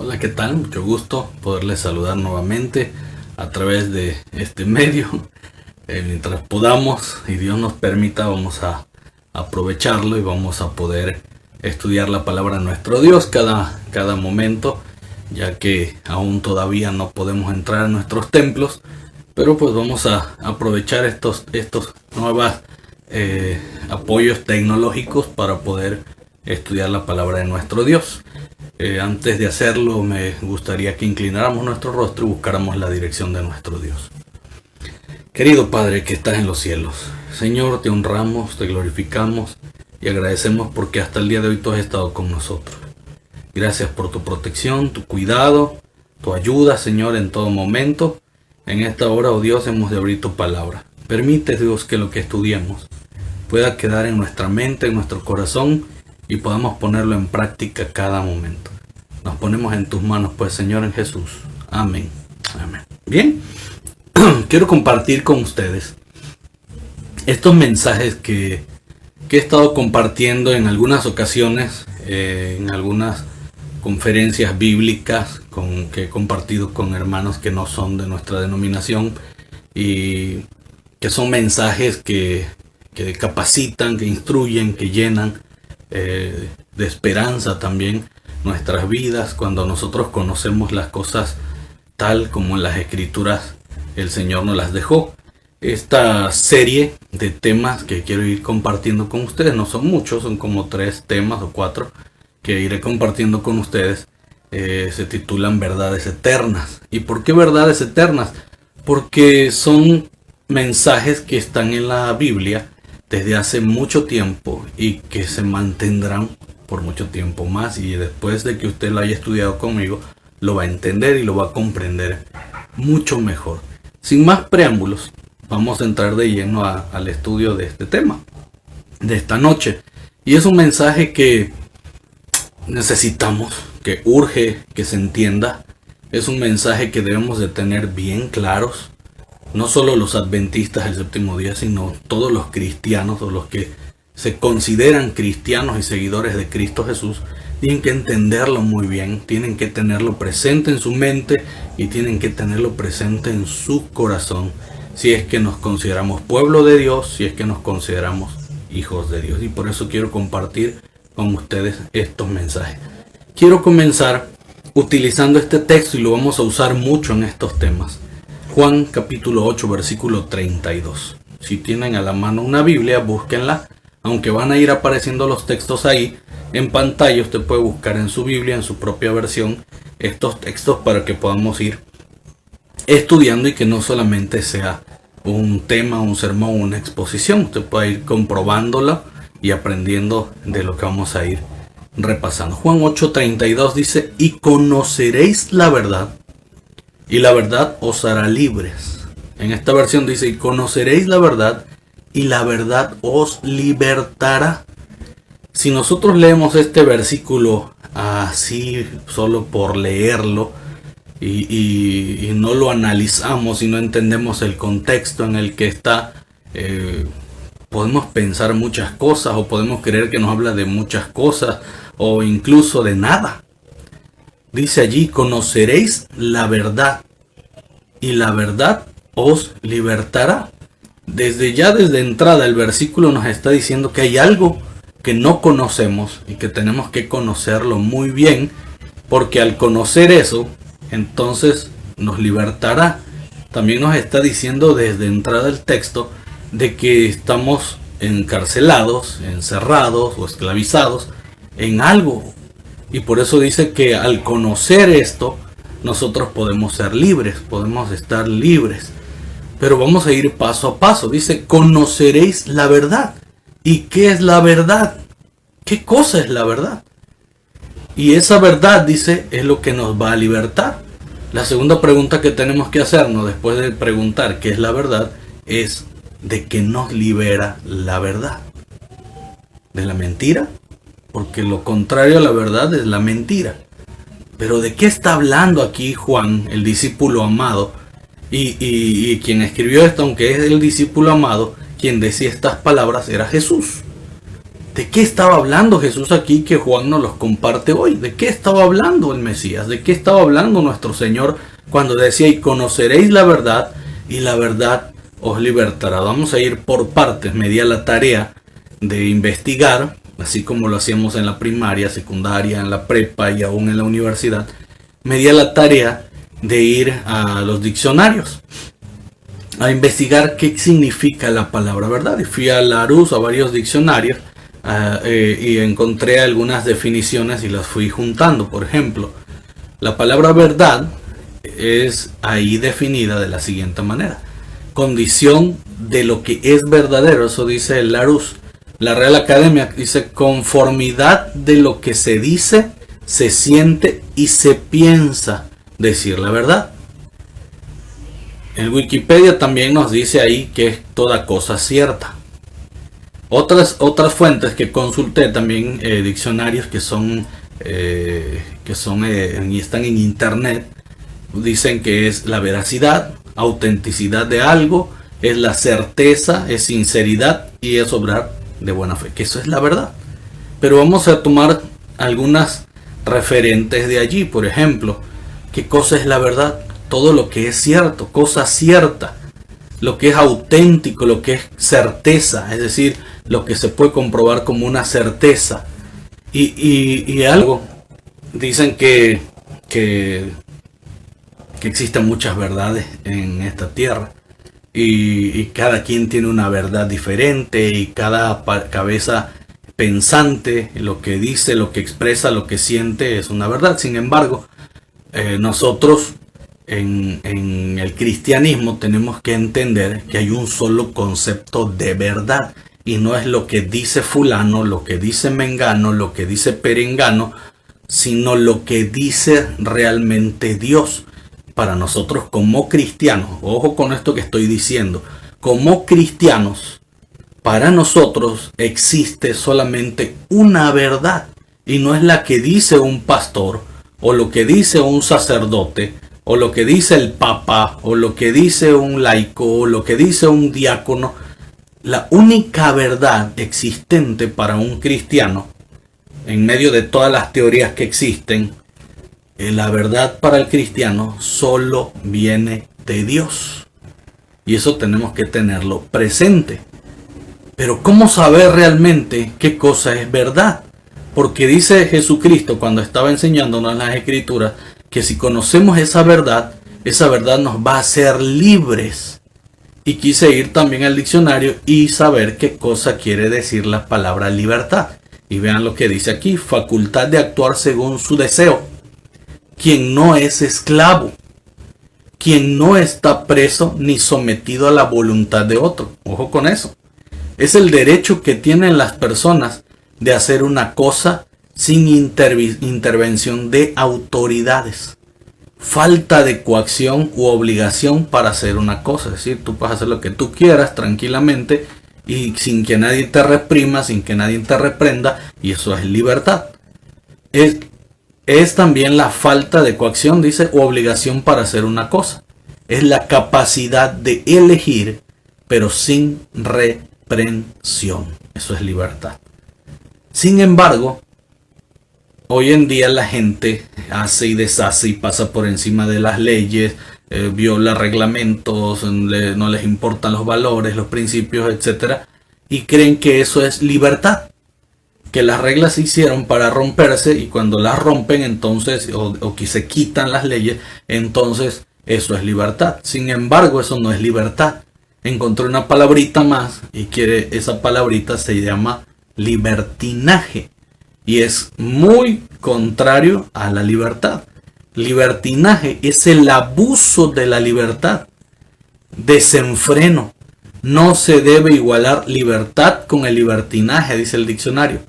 Hola, ¿qué tal? Mucho gusto poderles saludar nuevamente a través de este medio. Mientras podamos y Dios nos permita, vamos a aprovecharlo y vamos a poder estudiar la palabra de nuestro Dios cada momento, ya que aún todavía no podemos entrar a nuestros templos, pero pues vamos a aprovechar estos nuevos apoyos tecnológicos para poder estudiar la palabra de nuestro Dios. Antes de hacerlo, me gustaría que inclináramos nuestro rostro y buscáramos la dirección de nuestro Dios. Querido Padre que estás en los cielos, Señor, te honramos, te glorificamos y agradecemos porque hasta el día de hoy tú has estado con nosotros. Gracias por tu protección, tu cuidado, tu ayuda, Señor, en todo momento. En esta hora, oh Dios, hemos de abrir tu palabra. Permite, Dios, que lo que estudiemos pueda quedar en nuestra mente, en nuestro corazón, y podamos ponerlo en práctica cada momento. Nos ponemos en tus manos, pues, Señor, en Jesús. Amén. Amén. Bien, quiero compartir con ustedes estos mensajes que he estado compartiendo en algunas ocasiones, en algunas conferencias bíblicas que he compartido con hermanos que no son de nuestra denominación, y que son mensajes que capacitan, que instruyen, que llenan de esperanza también nuestras vidas cuando nosotros conocemos las cosas tal como en las escrituras el Señor nos las dejó. Esta serie de temas que quiero ir compartiendo con ustedes no son muchos, son como 3 temas o 4 que iré compartiendo con ustedes. Se titulan Verdades Eternas. ¿Y por qué verdades eternas? Porque son mensajes que están en la Biblia desde hace mucho tiempo y que se mantendrán por mucho tiempo más, y después de que usted lo haya estudiado conmigo lo va a entender y lo va a comprender mucho mejor. Sin más preámbulos, vamos a entrar de lleno al estudio de este tema de esta noche, y es un mensaje que necesitamos, que urge que se entienda. Es un mensaje que debemos de tener bien claros. No solo los adventistas del séptimo día, sino todos los cristianos o los que se consideran cristianos y seguidores de Cristo Jesús tienen que entenderlo muy bien, tienen que tenerlo presente en su mente y tienen que tenerlo presente en su corazón, si es que nos consideramos pueblo de Dios, si es que nos consideramos hijos de Dios. Y por eso quiero compartir con ustedes estos mensajes. Quiero comenzar utilizando este texto y lo vamos a usar mucho en estos temas. Juan capítulo 8 versículo 32. Si tienen a la mano una Biblia, búsquenla. Aunque van a ir apareciendo los textos ahí en pantalla, usted puede buscar en su Biblia, en su propia versión, estos textos para que podamos ir estudiando y que no solamente sea un tema, un sermón, una exposición. Usted puede ir comprobándola y aprendiendo de lo que vamos a ir repasando. Juan 8:32 dice: y conoceréis la verdad, y la verdad os hará libres. En esta versión dice: y conoceréis la verdad, y la verdad os libertará. Si nosotros leemos este versículo así, solo por leerlo, y no lo analizamos y no entendemos el contexto en el que está, podemos pensar muchas cosas, o podemos creer que nos habla de muchas cosas, o incluso de nada. Dice allí: conoceréis la verdad, y la verdad os libertará. Desde entrada el versículo nos está diciendo que hay algo que no conocemos y que tenemos que conocerlo muy bien, porque al conocer eso, entonces nos libertará. También nos está diciendo desde entrada el texto de que estamos encarcelados, encerrados o esclavizados en algo, y por eso dice que al conocer esto nosotros podemos ser libres, podemos estar libres. Pero vamos a ir paso a paso. Dice: conoceréis la verdad. ¿Y qué es la verdad? ¿Qué cosa es la verdad? Y esa verdad, dice, es lo que nos va a libertar. La segunda pregunta que tenemos que hacernos después de preguntar qué es la verdad es: ¿de qué nos libera la verdad? ¿De la mentira? Porque lo contrario a la verdad es la mentira. Pero ¿de qué está hablando aquí Juan, el discípulo amado? Y quien escribió esto, aunque es el discípulo amado, quien decía estas palabras era Jesús. ¿De qué estaba hablando Jesús aquí que Juan nos los comparte hoy? ¿De qué estaba hablando el Mesías? ¿De qué estaba hablando nuestro Señor cuando decía, y conoceréis la verdad, y la verdad os libertará? Vamos a ir por partes. Me di a la tarea de investigar, así como lo hacíamos en la primaria, secundaria, en la prepa y aún en la universidad. Me di a la tarea de ir a los diccionarios a investigar qué significa la palabra verdad. Y fui a Larousse, a varios diccionarios, y encontré algunas definiciones y las fui juntando. Por ejemplo, la palabra verdad es ahí definida de la siguiente manera: condición de lo que es verdadero. Eso dice el Larousse. La Real Academia dice conformidad de lo que se dice, se siente y se piensa decir la verdad. El Wikipedia también nos dice ahí que es toda cosa cierta. Otras fuentes que consulté también, diccionarios que están en internet, dicen que es la veracidad, autenticidad de algo, es la certeza, es sinceridad y es obrar de buena fe, que eso es la verdad. Pero vamos a tomar algunas referentes de allí. Por ejemplo, ¿qué cosa es la verdad? Todo lo que es cierto, cosa cierta, lo que es auténtico, lo que es certeza, es decir, lo que se puede comprobar como una certeza. Y algo, dicen que existen muchas verdades en esta tierra, y cada quien tiene una verdad diferente, y cada cabeza pensante, lo que dice, lo que expresa, lo que siente es una verdad. Sin embargo, nosotros en el cristianismo tenemos que entender que hay un solo concepto de verdad, y no es lo que dice fulano, lo que dice mengano, lo que dice perengano, sino lo que dice realmente Dios. Para nosotros como cristianos, ojo con esto que estoy diciendo, como cristianos, para nosotros existe solamente una verdad, y no es la que dice un pastor, o lo que dice un sacerdote, o lo que dice el papa, o lo que dice un laico, o lo que dice un diácono. La única verdad existente para un cristiano, en medio de todas las teorías que existen, la verdad para el cristiano solo viene de Dios. Y eso tenemos que tenerlo presente. Pero ¿cómo saber realmente qué cosa es verdad? Porque dice Jesucristo cuando estaba enseñándonos las Escrituras que si conocemos esa verdad nos va a hacer libres. Y quise ir también al diccionario y saber qué cosa quiere decir la palabra libertad. Y vean lo que dice aquí: facultad de actuar según su deseo. Quien no es esclavo, quien no está preso ni sometido a la voluntad de otro. Ojo con eso. Es el derecho que tienen las personas de hacer una cosa sin intervención de autoridades. Falta de coacción u obligación para hacer una cosa. Es decir, tú puedes hacer lo que tú quieras tranquilamente y sin que nadie te reprima, sin que nadie te reprenda, y eso es libertad. Es también la falta de coacción, dice, u obligación para hacer una cosa. Es la capacidad de elegir, pero sin reprensión. Eso es libertad. Sin embargo, hoy en día la gente hace y deshace y pasa por encima de las leyes, viola reglamentos, no les importan los valores, los principios, etc. Y creen que eso es libertad. Que las reglas se hicieron para romperse, y cuando las rompen entonces, o que se quitan las leyes, entonces eso es libertad. Sin embargo, eso no es libertad. Encontré una palabrita más, y esa palabrita se llama libertinaje. Y es muy contrario a la libertad. Libertinaje es el abuso de la libertad. Desenfreno. No se debe igualar libertad con el libertinaje, dice el diccionario.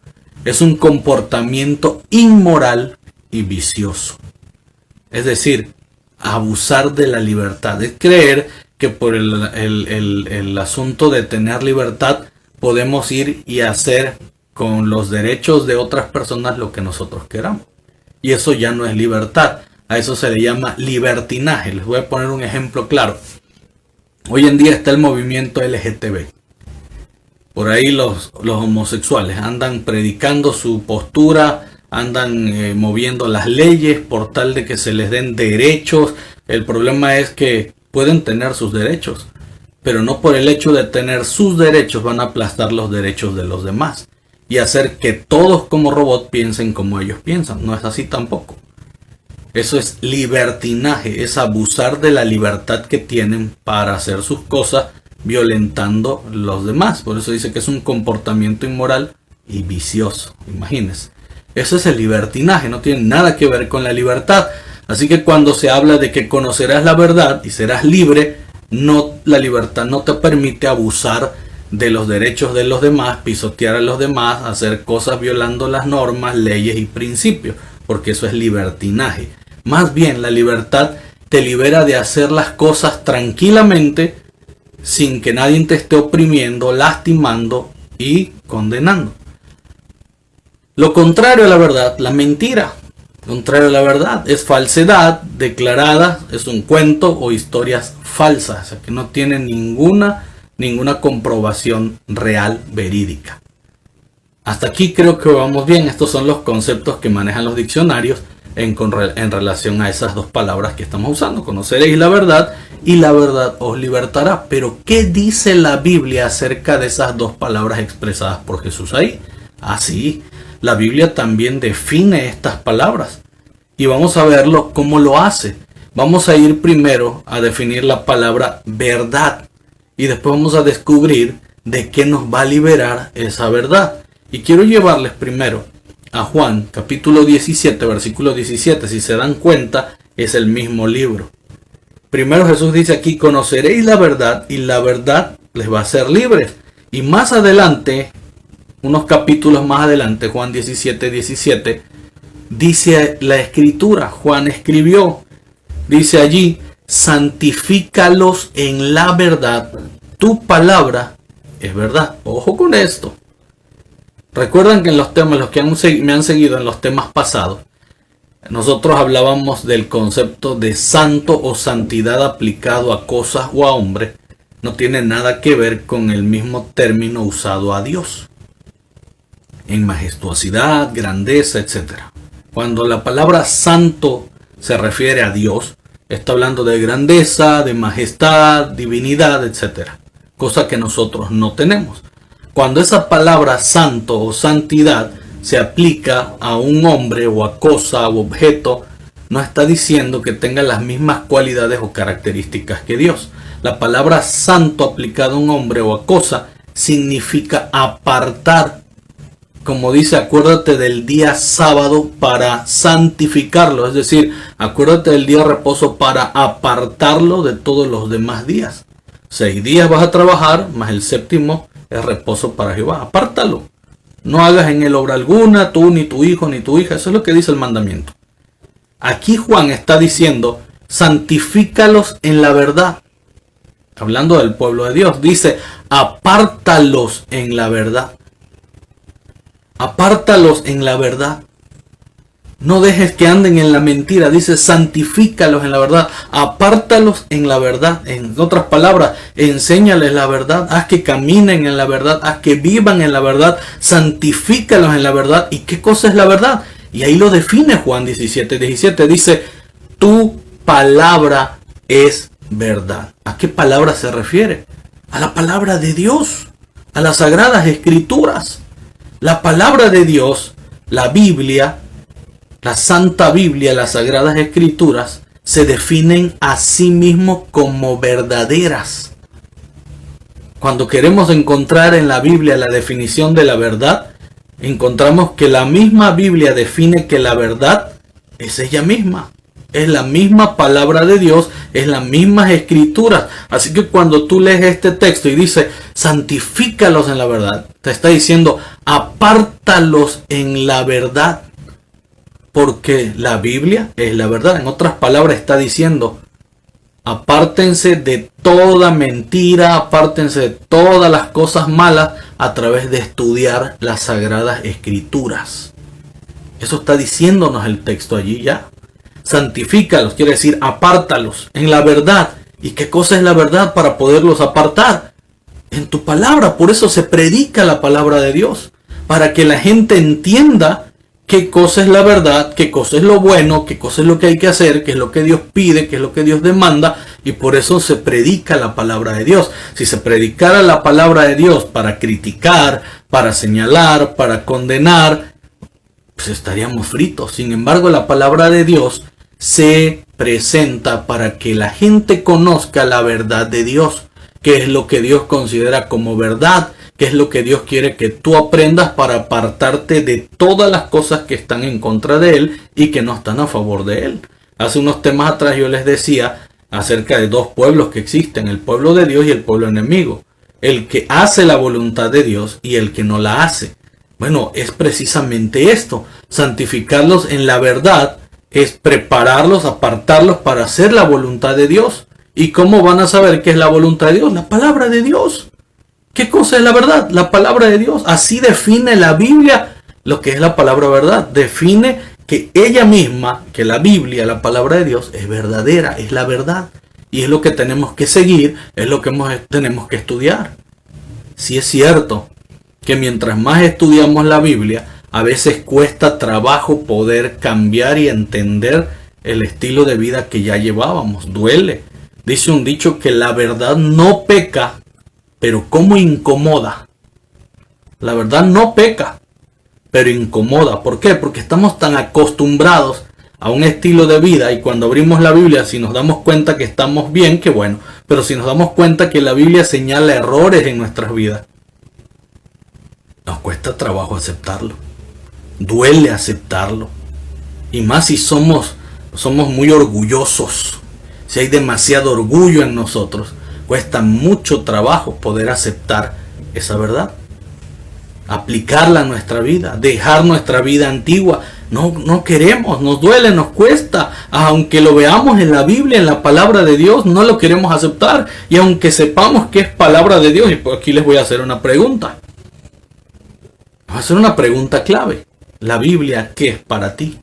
Es un comportamiento inmoral y vicioso. Es decir, abusar de la libertad. Es creer que por el asunto de tener libertad podemos ir y hacer con los derechos de otras personas lo que nosotros queramos. Y eso ya no es libertad. A eso se le llama libertinaje. Les voy a poner un ejemplo claro. Hoy en día está el movimiento LGTB. Por ahí los homosexuales andan predicando su postura, andan moviendo las leyes por tal de que se les den derechos. El problema es que pueden tener sus derechos, pero no por el hecho de tener sus derechos van a aplastar los derechos de los demás y hacer que todos como robot piensen como ellos piensan. No es así tampoco. Eso es libertinaje, es abusar de la libertad que tienen para hacer sus cosas violentando los demás. Por eso dice que es un comportamiento inmoral y vicioso. Imagínense. Eso es el libertinaje, no tiene nada que ver con la libertad. Así que cuando se habla de que conocerás la verdad y serás libre, no, la libertad no te permite abusar de los derechos de los demás, pisotear a los demás, hacer cosas violando las normas, leyes y principios, porque eso es libertinaje. Más bien, la libertad te libera de hacer las cosas tranquilamente, sin que nadie te esté oprimiendo, lastimando y condenando. Lo contrario a la verdad, la mentira. Lo contrario a la verdad es falsedad declarada, es un cuento o historias falsas, o sea, que no tienen ninguna comprobación real, verídica. Hasta aquí creo que vamos bien. Estos son los conceptos que manejan los diccionarios en relación a esas dos palabras que estamos usando. Conoceréis la verdad y la verdad os libertará. Pero ¿qué dice la Biblia acerca de esas dos palabras expresadas por Jesús ahí? Así, la Biblia también define estas palabras y vamos a verlo cómo lo hace. Vamos a ir primero a definir la palabra verdad y después vamos a descubrir de qué nos va a liberar esa verdad. Y quiero llevarles primero a Juan capítulo 17, versículo 17. Si se dan cuenta, es el mismo libro. Primero Jesús dice aquí: conoceréis la verdad y la verdad les va a hacer libres. Y más adelante, unos capítulos más adelante, Juan 17, 17, dice la escritura, Juan escribió, dice allí: santifícalos en la verdad, tu palabra es verdad. Ojo con esto. Recuerdan que en los temas, los que me han seguido en los temas pasados, nosotros hablábamos del concepto de santo o santidad aplicado a cosas o a hombres. No tiene nada que ver con el mismo término usado a Dios, en majestuosidad, grandeza, etc. Cuando la palabra santo se refiere a Dios, está hablando de grandeza, de majestad, divinidad, etc. Cosa que nosotros no tenemos. Cuando esa palabra santo o santidad se aplica a un hombre o a cosa o objeto, no está diciendo que tenga las mismas cualidades o características que Dios. La palabra santo aplicada a un hombre o a cosa significa apartar. Como dice, acuérdate del día sábado para santificarlo. Es decir, acuérdate del día de reposo para apartarlo de todos los demás días. 6 días vas a trabajar, más el séptimo es reposo para Jehová. Apártalo. No hagas en él obra alguna, tú, ni tu hijo, ni tu hija. Eso es lo que dice el mandamiento. Aquí Juan está diciendo: santifícalos en la verdad. Hablando del pueblo de Dios, dice: apártalos en la verdad. Apártalos en la verdad. No dejes que anden en la mentira. Dice: santifícalos en la verdad. Apártalos en la verdad. En otras palabras, enséñales la verdad. Haz que caminen en la verdad. Haz que vivan en la verdad. Santifícalos en la verdad. ¿Y qué cosa es la verdad? Y ahí lo define Juan 17, 17. Dice: tu palabra es verdad. ¿A qué palabra se refiere? A la palabra de Dios. A las sagradas escrituras. La palabra de Dios, la Biblia, la Santa Biblia, las Sagradas Escrituras, se definen a sí mismos como verdaderas. Cuando queremos encontrar en la Biblia la definición de la verdad, encontramos que la misma Biblia define que la verdad es ella misma. Es la misma palabra de Dios, es las mismas escrituras. Así que cuando tú lees este texto y dice: santifícalos en la verdad, te está diciendo: apártalos en la verdad. Porque la Biblia es la verdad. En otras palabras está diciendo: apártense de toda mentira, apártense de todas las cosas malas a través de estudiar las sagradas escrituras. Eso está diciéndonos el texto allí ya. Santifícalos, quiere decir apártalos en la verdad. ¿Y qué cosa es la verdad para poderlos apartar? en tu palabra. Por eso se predica la palabra de Dios, para que la gente entienda qué cosa es la verdad, qué cosa es lo bueno, qué cosa es lo que hay que hacer, qué es lo que Dios pide, qué es lo que Dios demanda. Y por eso se predica la palabra de Dios. Si se predicara la palabra de Dios para criticar, para señalar, para condenar, pues estaríamos fritos. Sin embargo, la palabra de Dios se presenta para que la gente conozca la verdad de Dios, qué es lo que Dios considera como verdad, qué es lo que Dios quiere que tú aprendas para apartarte de todas las cosas que están en contra de Él y que no están a favor de Él. Hace unos temas atrás yo les decía acerca de dos pueblos que existen, el pueblo de Dios y el pueblo enemigo. El que hace la voluntad de Dios y el que no la hace. Bueno, es precisamente esto. Santificarlos en la verdad es prepararlos, apartarlos para hacer la voluntad de Dios. ¿Y cómo van a saber qué es la voluntad de Dios? La palabra de Dios. ¿Qué cosa es la verdad? La palabra de Dios. Así define la Biblia lo que es la palabra verdad. Define que ella misma, que la Biblia, la palabra de Dios, es verdadera, es la verdad. Y es lo que tenemos que seguir, es lo que tenemos que estudiar. Sí es cierto que mientras más estudiamos la Biblia, a veces cuesta trabajo poder cambiar y entender el estilo de vida que ya llevábamos. Duele. Dice un dicho que la verdad no peca, pero como incomoda. La verdad no peca, pero incomoda. ¿Por qué? Porque estamos tan acostumbrados a un estilo de vida y cuando abrimos la Biblia, si nos damos cuenta que estamos bien, qué bueno. Pero si nos damos cuenta que la Biblia señala errores en nuestras vidas, nos cuesta trabajo aceptarlo. Duele aceptarlo. Y más si somos muy orgullosos. Si hay demasiado orgullo en nosotros, cuesta mucho trabajo poder aceptar esa verdad. Aplicarla a nuestra vida, dejar nuestra vida antigua. No queremos, nos duele, nos cuesta. Aunque lo veamos en la Biblia, en la palabra de Dios, no lo queremos aceptar. Y aunque sepamos que es palabra de Dios, y pues aquí les voy a hacer una pregunta. Voy a hacer una pregunta clave. ¿La Biblia qué es para ti?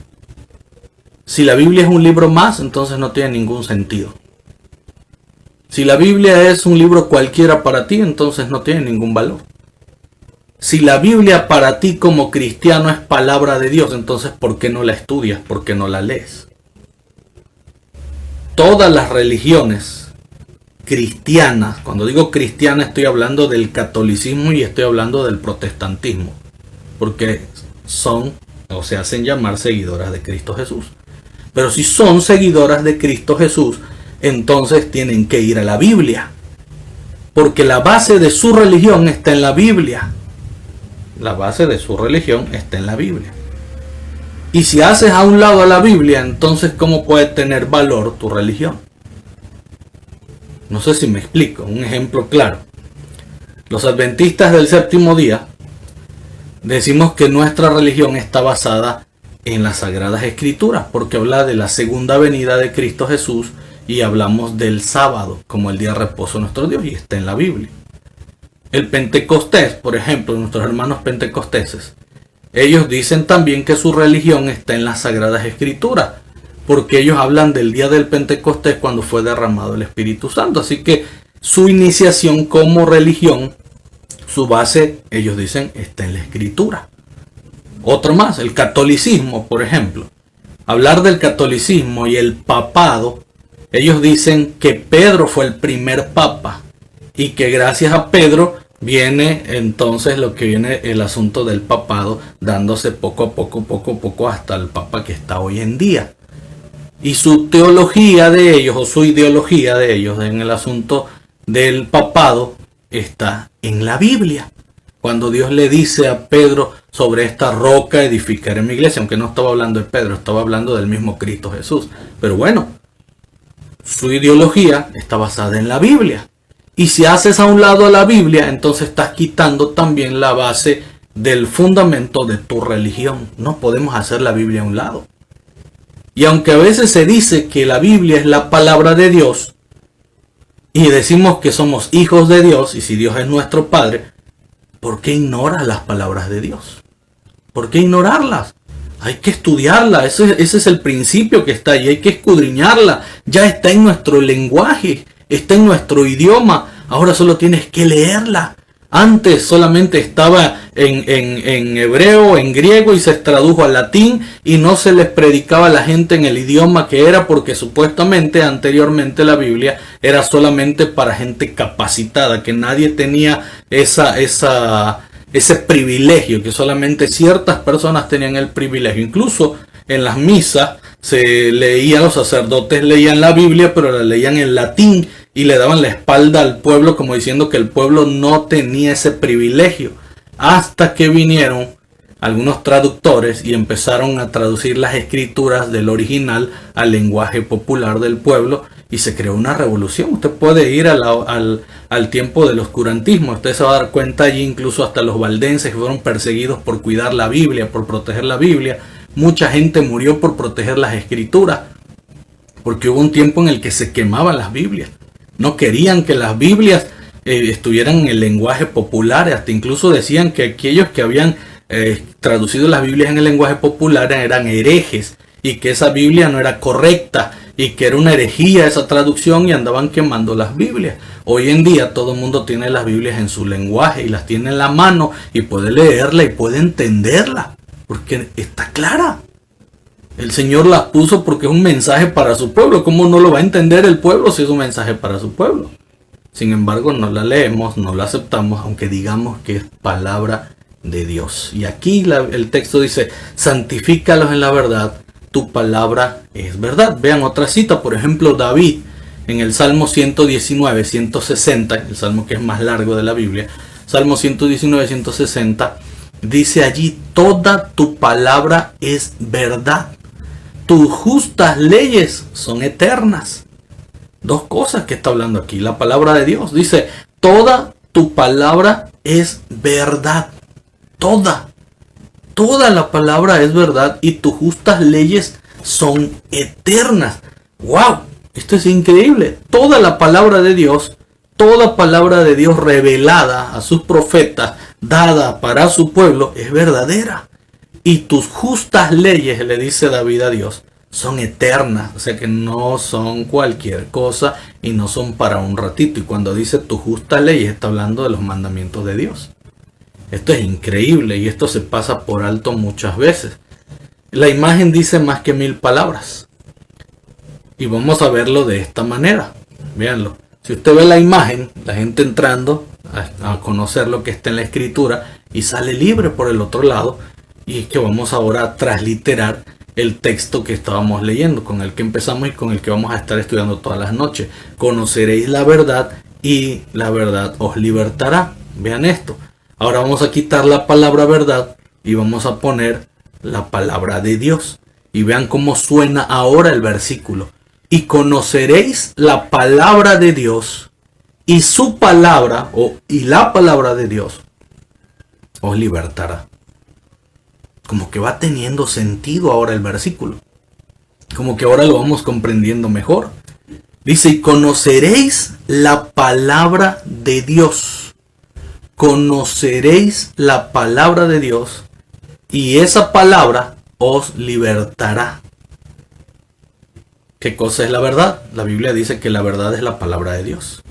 Si la Biblia es un libro más, entonces no tiene ningún sentido. Si la Biblia es un libro cualquiera para ti, entonces no tiene ningún valor. Si la Biblia para ti como cristiano es palabra de Dios, entonces ¿por qué no la estudias? ¿Por qué no la lees? Todas las religiones cristianas, cuando digo cristiana estoy hablando del catolicismo y estoy hablando del protestantismo, porque son o se hacen llamar seguidoras de Cristo Jesús. Pero si son seguidoras de Cristo Jesús, entonces tienen que ir a la Biblia, porque la base de su religión está en la Biblia. La base de su religión está en la Biblia. Y si haces a un lado a la Biblia, entonces ¿cómo puede tener valor tu religión? No sé si me explico. Un ejemplo claro. Los adventistas del séptimo día decimos que nuestra religión está basada en las Sagradas Escrituras, porque habla de la segunda venida de Cristo Jesús y hablamos del sábado como el día de reposo de nuestro Dios y está en la Biblia. El Pentecostés, por ejemplo, nuestros hermanos pentecosteses, ellos dicen también que su religión está en las Sagradas Escrituras, porque ellos hablan del día del Pentecostés cuando fue derramado el Espíritu Santo. Así que su iniciación como religión, su base, ellos dicen, está en la Escritura. Otro más, el catolicismo, por ejemplo. Hablar del catolicismo y el papado, ellos dicen que Pedro fue el primer papa y que gracias a Pedro viene entonces lo que viene el asunto del papado, dándose poco a poco hasta el papa que está hoy en día. Y su teología de ellos, o su ideología de ellos en el asunto del papado, está en la Biblia. Cuando Dios le dice a Pedro, sobre esta roca edificaré mi iglesia, aunque no estaba hablando de Pedro, estaba hablando del mismo Cristo Jesús. Pero bueno, su ideología está basada en la Biblia. Y si haces a un lado a la Biblia, entonces estás quitando también la base del fundamento de tu religión. No podemos hacer la Biblia a un lado. Y aunque a veces se dice que la Biblia es la palabra de Dios, y decimos que somos hijos de Dios, y si Dios es nuestro Padre, ¿por qué ignoras las palabras de Dios? ¿Por qué ignorarlas? Hay que estudiarla, ese es el principio que está ahí, hay que escudriñarla, ya está en nuestro lenguaje, está en nuestro idioma. ahora solo tienes que leerla. Antes solamente estaba en hebreo, en griego, y se tradujo al latín, y no se les predicaba a la gente en el idioma que era, porque supuestamente anteriormente la Biblia era solamente para gente capacitada, que nadie tenía ese privilegio, que solamente ciertas personas tenían el privilegio. Incluso en las misas se leía, los sacerdotes leían la Biblia, pero la leían en latín y le daban la espalda al pueblo, como diciendo que el pueblo no tenía ese privilegio, hasta que vinieron algunos traductores y empezaron a traducir las escrituras del original al lenguaje popular del pueblo, y se creó una revolución. Usted puede ir al tiempo del oscurantismo, usted se va a dar cuenta allí, incluso hasta los valdenses que fueron perseguidos por cuidar la Biblia, por proteger la Biblia. Mucha gente murió por proteger las escrituras, porque hubo un tiempo en el que se quemaban las Biblias. No querían que las Biblias estuvieran en el lenguaje popular. Hasta incluso decían que aquellos que habían traducido las Biblias en el lenguaje popular eran herejes, y que esa Biblia no era correcta, y que era una herejía esa traducción, y andaban quemando las Biblias. Hoy en día todo el mundo tiene las Biblias en su lenguaje y las tiene en la mano, y puede leerla y puede entenderla, porque está clara. El Señor las puso porque es un mensaje para su pueblo. ¿Cómo no lo va a entender el pueblo si es un mensaje para su pueblo? Sin embargo, no la leemos, no la aceptamos, aunque digamos que es palabra de Dios. Y aquí el texto dice: santifícalos en la verdad, tu palabra es verdad. Vean otra cita, por ejemplo, David en el Salmo 119, 160, el salmo que es más largo de la Biblia, Salmo 119, 160, dice allí: toda tu palabra es verdad, tus justas leyes son eternas. Dos cosas que está hablando aquí la palabra de Dios. Dice: toda tu palabra es verdad. Toda la palabra es verdad, y tus justas leyes son eternas. ¡Wow! Esto es increíble. Toda la palabra de Dios, toda palabra de Dios revelada a sus profetas, dada para su pueblo, es verdadera. Y tus justas leyes, le dice David a Dios, son eternas. O sea que no son cualquier cosa y no son para un ratito. Y cuando dice tus justas leyes, está hablando de los mandamientos de Dios. Esto es increíble, y esto se pasa por alto muchas veces. La imagen dice más que 1000 palabras. Y vamos a verlo de esta manera. Véanlo. Si usted ve la imagen, la gente entrando a conocer lo que está en la escritura, y sale libre por el otro lado. Y es que vamos ahora a transliterar el texto que estábamos leyendo, con el que empezamos y con el que vamos a estar estudiando todas las noches. Conoceréis la verdad, y la verdad os libertará. Vean esto. Ahora vamos a quitar la palabra verdad y vamos a poner la palabra de Dios. Y vean cómo suena ahora el versículo. Y conoceréis la palabra de Dios, y su palabra, y la palabra de Dios, os libertará. Como que va teniendo sentido ahora el versículo. Como que ahora lo vamos comprendiendo mejor. Dice: y conoceréis la palabra de Dios. Conoceréis la palabra de Dios, y esa palabra os libertará. ¿Qué cosa es la verdad? La Biblia dice que la verdad es la palabra de Dios.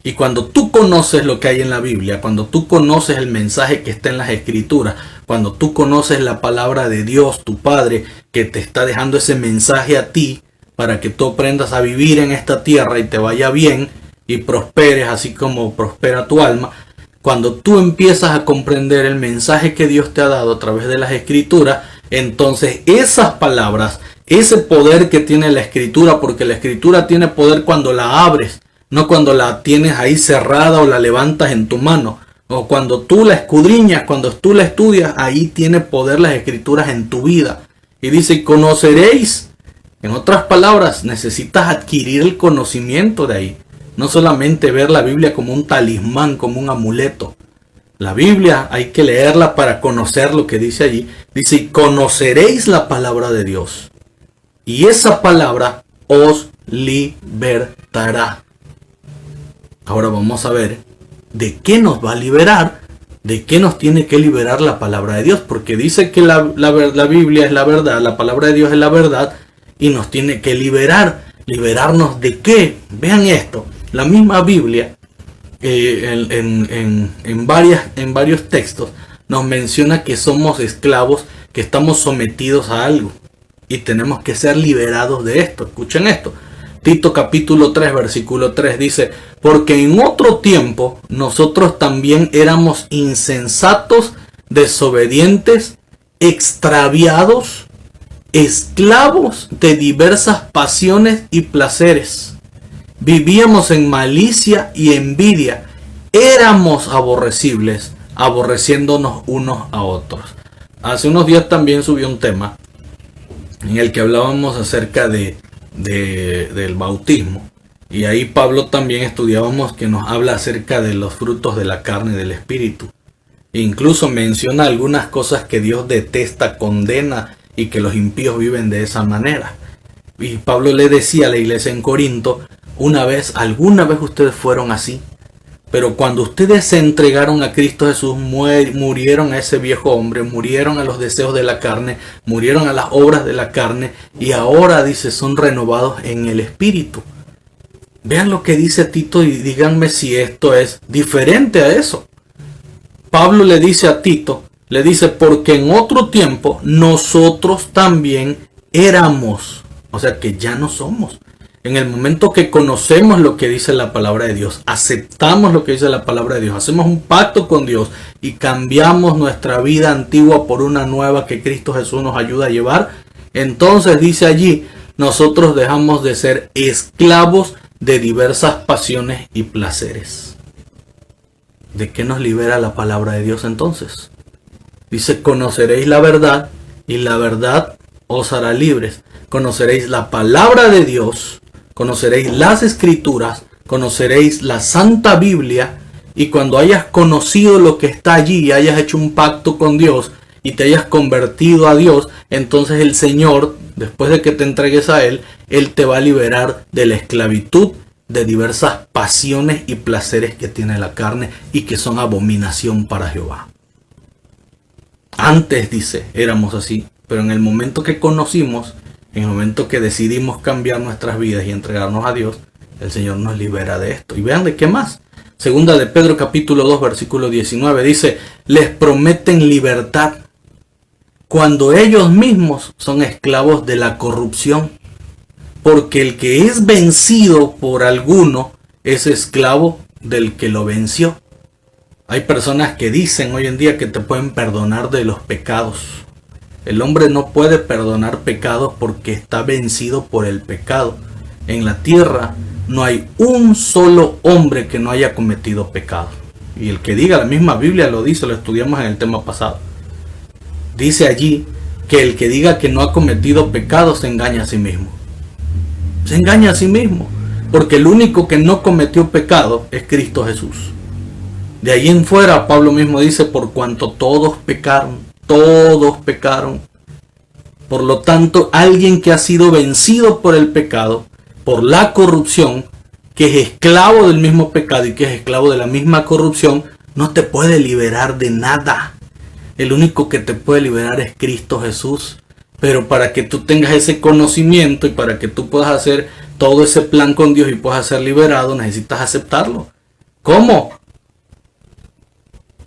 Y cuando tú conoces lo que hay en la Biblia, cuando tú conoces el mensaje que está en las Escrituras, cuando tú conoces la palabra de Dios, tu Padre, que te está dejando ese mensaje a ti, para que tú aprendas a vivir en esta tierra y te vaya bien y prosperes así como prospera tu alma. Cuando tú empiezas a comprender el mensaje que Dios te ha dado a través de las Escrituras, entonces esas palabras, ese poder que tiene la Escritura, porque la Escritura tiene poder cuando la abres, no cuando la tienes ahí cerrada o la levantas en tu mano, o cuando tú la escudriñas, cuando tú la estudias, ahí tiene poder las Escrituras en tu vida. Y dice: conoceréis. En otras palabras, necesitas adquirir el conocimiento de ahí. No solamente ver la Biblia como un talismán, como un amuleto. La Biblia hay que leerla para conocer lo que dice allí. Dice: y conoceréis la palabra de Dios, y esa palabra os libertará. Ahora vamos a ver de qué nos va a liberar, de qué nos tiene que liberar la palabra de Dios. Porque dice que la Biblia es la verdad, la palabra de Dios es la verdad, y nos tiene que liberar. ¿Liberarnos de qué? Vean esto. La misma Biblia en varios textos nos menciona que somos esclavos, que estamos sometidos a algo y tenemos que ser liberados de esto. Escuchen esto. Tito capítulo 3 versículo 3 dice: porque en otro tiempo nosotros también éramos insensatos, desobedientes, extraviados, esclavos de diversas pasiones y placeres. Vivíamos en malicia y envidia. Éramos aborrecibles, aborreciéndonos unos a otros. Hace unos días también subí un tema en el que hablábamos acerca del bautismo. Y ahí Pablo también estudiábamos que nos habla acerca de los frutos de la carne y del espíritu. E incluso menciona algunas cosas que Dios detesta, condena y que los impíos viven de esa manera. Y Pablo le decía a la iglesia en Corinto: alguna vez ustedes fueron así, pero cuando ustedes se entregaron a Cristo Jesús, murieron a ese viejo hombre, murieron a los deseos de la carne, murieron a las obras de la carne, y ahora, dice, son renovados en el espíritu. Vean lo que dice Tito y díganme si esto es diferente a eso. Pablo le dice a Tito, le dice: porque en otro tiempo nosotros también éramos, o sea que ya no somos. En el momento que conocemos lo que dice la palabra de Dios, aceptamos lo que dice la palabra de Dios, hacemos un pacto con Dios y cambiamos nuestra vida antigua por una nueva que Cristo Jesús nos ayuda a llevar, entonces dice allí, nosotros dejamos de ser esclavos de diversas pasiones y placeres. ¿De qué nos libera la palabra de Dios entonces? Dice: conoceréis la verdad y la verdad os hará libres. Conoceréis la palabra de Dios, conoceréis las escrituras, conoceréis la Santa Biblia, y cuando hayas conocido lo que está allí y hayas hecho un pacto con Dios y te hayas convertido a Dios, entonces el Señor, después de que te entregues a Él, Él te va a liberar de la esclavitud de diversas pasiones y placeres que tiene la carne y que son abominación para Jehová. Antes, dice, éramos así, pero en el momento que conocimos, en el momento que decidimos cambiar nuestras vidas y entregarnos a Dios, el Señor nos libera de esto. Y vean de qué más. Segunda de Pedro capítulo 2 versículo 19 dice: les prometen libertad cuando ellos mismos son esclavos de la corrupción. Porque el que es vencido por alguno es esclavo del que lo venció. Hay personas que dicen hoy en día que te pueden perdonar de los pecados. El hombre no puede perdonar pecados porque está vencido por el pecado. En la tierra no hay un solo hombre que no haya cometido pecado. Y el que diga, la misma Biblia lo dice, lo estudiamos en el tema pasado. Dice allí que el que diga que no ha cometido pecado se engaña a sí mismo. Se engaña a sí mismo. Porque el único que no cometió pecado es Cristo Jesús. De ahí en fuera, Pablo mismo dice: por cuanto todos pecaron. Por lo tanto, alguien que ha sido vencido por el pecado, por la corrupción, que es esclavo del mismo pecado y que es esclavo de la misma corrupción, no te puede liberar de nada. El único que te puede liberar es Cristo Jesús. Pero para que tú tengas ese conocimiento y para que tú puedas hacer todo ese plan con Dios y puedas ser liberado, necesitas aceptarlo. ¿Cómo?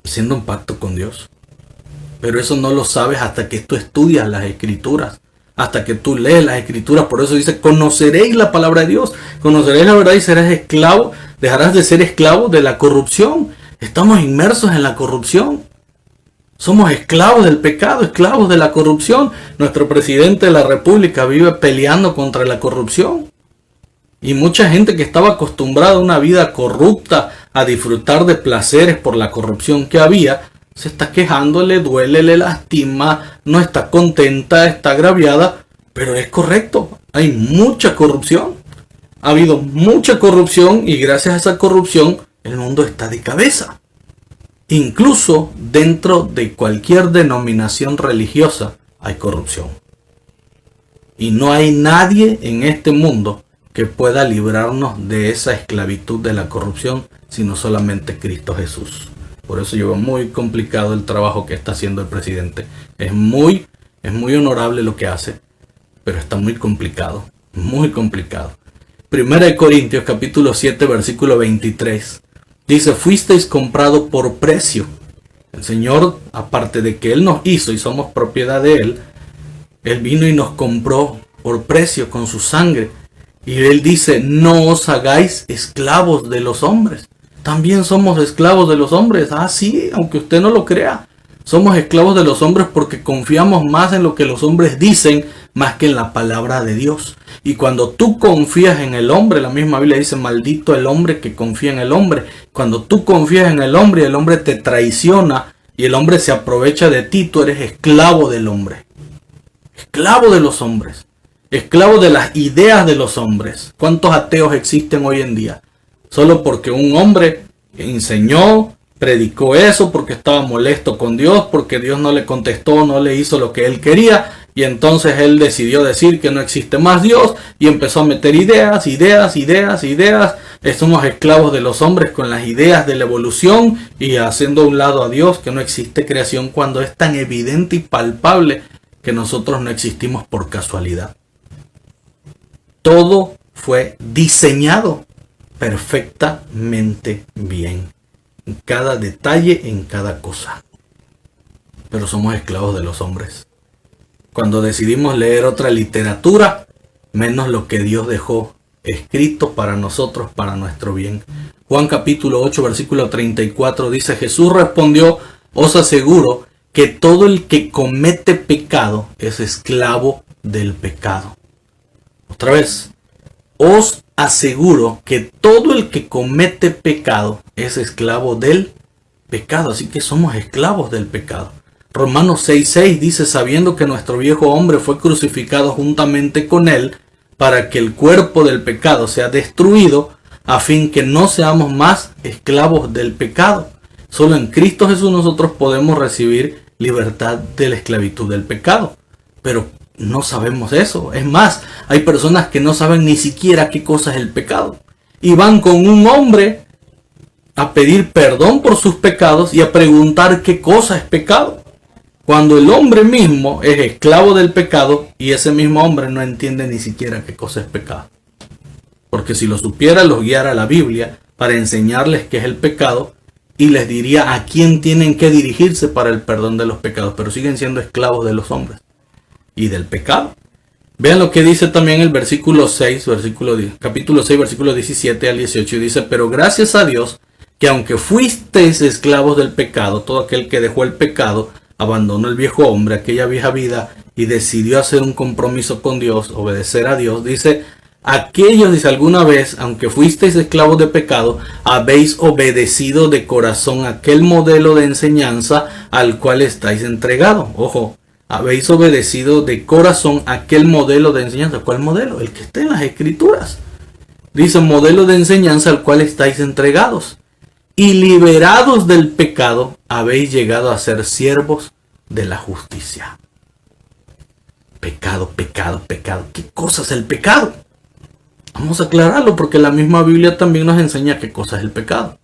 Haciendo un pacto con Dios. Pero eso no lo sabes hasta que tú estudias las escrituras, hasta que tú lees las escrituras. Por eso dice: conoceréis la palabra de Dios, conoceréis la verdad y serás esclavo, dejarás de ser esclavo de la corrupción. Estamos inmersos en la corrupción. Somos esclavos del pecado, esclavos de la corrupción. Nuestro presidente de la República vive peleando contra la corrupción. Y mucha gente que estaba acostumbrada a una vida corrupta, a disfrutar de placeres por la corrupción que había, se está quejando, le duele, le lastima, no está contenta, está agraviada. Pero es correcto, hay mucha corrupción. Ha habido mucha corrupción y gracias a esa corrupción el mundo está de cabeza. Incluso dentro de cualquier denominación religiosa hay corrupción. Y no hay nadie en este mundo que pueda librarnos de esa esclavitud de la corrupción, sino solamente Cristo Jesús. Por eso yo veo muy complicado el trabajo que está haciendo el presidente. Es muy honorable lo que hace, pero está muy complicado, muy complicado. Primera de Corintios capítulo 7 versículo 23. Dice, fuisteis comprado por precio. El Señor, aparte de que Él nos hizo y somos propiedad de Él, Él vino y nos compró por precio con su sangre. Y Él dice, no os hagáis esclavos de los hombres. También somos esclavos de los hombres. Ah, sí, aunque usted no lo crea. Somos esclavos de los hombres porque confiamos más en lo que los hombres dicen más que en la palabra de Dios. Y cuando tú confías en el hombre, la misma Biblia dice, maldito el hombre que confía en el hombre. Cuando tú confías en el hombre y el hombre te traiciona y el hombre se aprovecha de ti, tú eres esclavo del hombre. Esclavo de los hombres. Esclavo de las ideas de los hombres. ¿Cuántos ateos existen hoy en día? Solo porque un hombre enseñó, predicó eso, porque estaba molesto con Dios, porque Dios no le contestó, no le hizo lo que él quería, y entonces él decidió decir que no existe más Dios, y empezó a meter ideas. Somos esclavos de los hombres con las ideas de la evolución, y haciendo a un lado a Dios, que no existe creación, cuando es tan evidente y palpable que nosotros no existimos por casualidad. Todo fue diseñado perfectamente bien. En cada detalle, en cada cosa. Pero somos esclavos de los hombres. Cuando decidimos leer otra literatura, menos lo que Dios dejó escrito para nosotros, para nuestro bien. Juan capítulo 8, versículo 34 dice, Jesús respondió, os aseguro que todo el que comete pecado es esclavo del pecado. Otra vez, os aseguro que todo el que comete pecado es esclavo del pecado. Así que somos esclavos del pecado. Romanos 6:6 dice, sabiendo que nuestro viejo hombre fue crucificado juntamente con él, para que el cuerpo del pecado sea destruido, a fin que no seamos más esclavos del pecado. Solo en Cristo Jesús nosotros podemos recibir libertad de la esclavitud del pecado. Pero no sabemos eso. Es más, hay personas que no saben ni siquiera qué cosa es el pecado. Y van con un hombre a pedir perdón por sus pecados y a preguntar qué cosa es pecado. Cuando el hombre mismo es esclavo del pecado y ese mismo hombre no entiende ni siquiera qué cosa es pecado. Porque si lo supiera, los guiara a la Biblia para enseñarles qué es el pecado y les diría a quién tienen que dirigirse para el perdón de los pecados. Pero siguen siendo esclavos de los hombres y del pecado. Vean lo que dice también el versículo 6, capítulo 6, versículo 17 al 18. Y dice, pero gracias a Dios que aunque fuisteis esclavos del pecado, todo aquel que dejó el pecado, abandonó el viejo hombre, aquella vieja vida, y decidió hacer un compromiso con Dios, obedecer a Dios. Dice, aquellos, dice, alguna vez, aunque fuisteis esclavos de pecado, habéis obedecido de corazón aquel modelo de enseñanza al cual estáis entregados. Ojo, habéis obedecido de corazón aquel modelo de enseñanza. ¿Cuál modelo? El que está en las Escrituras. Dice, modelo de enseñanza al cual estáis entregados. Y liberados del pecado, habéis llegado a ser siervos de la justicia. Pecado, pecado, pecado. ¿Qué cosa es el pecado? Vamos a aclararlo porque la misma Biblia también nos enseña qué cosa es el pecado.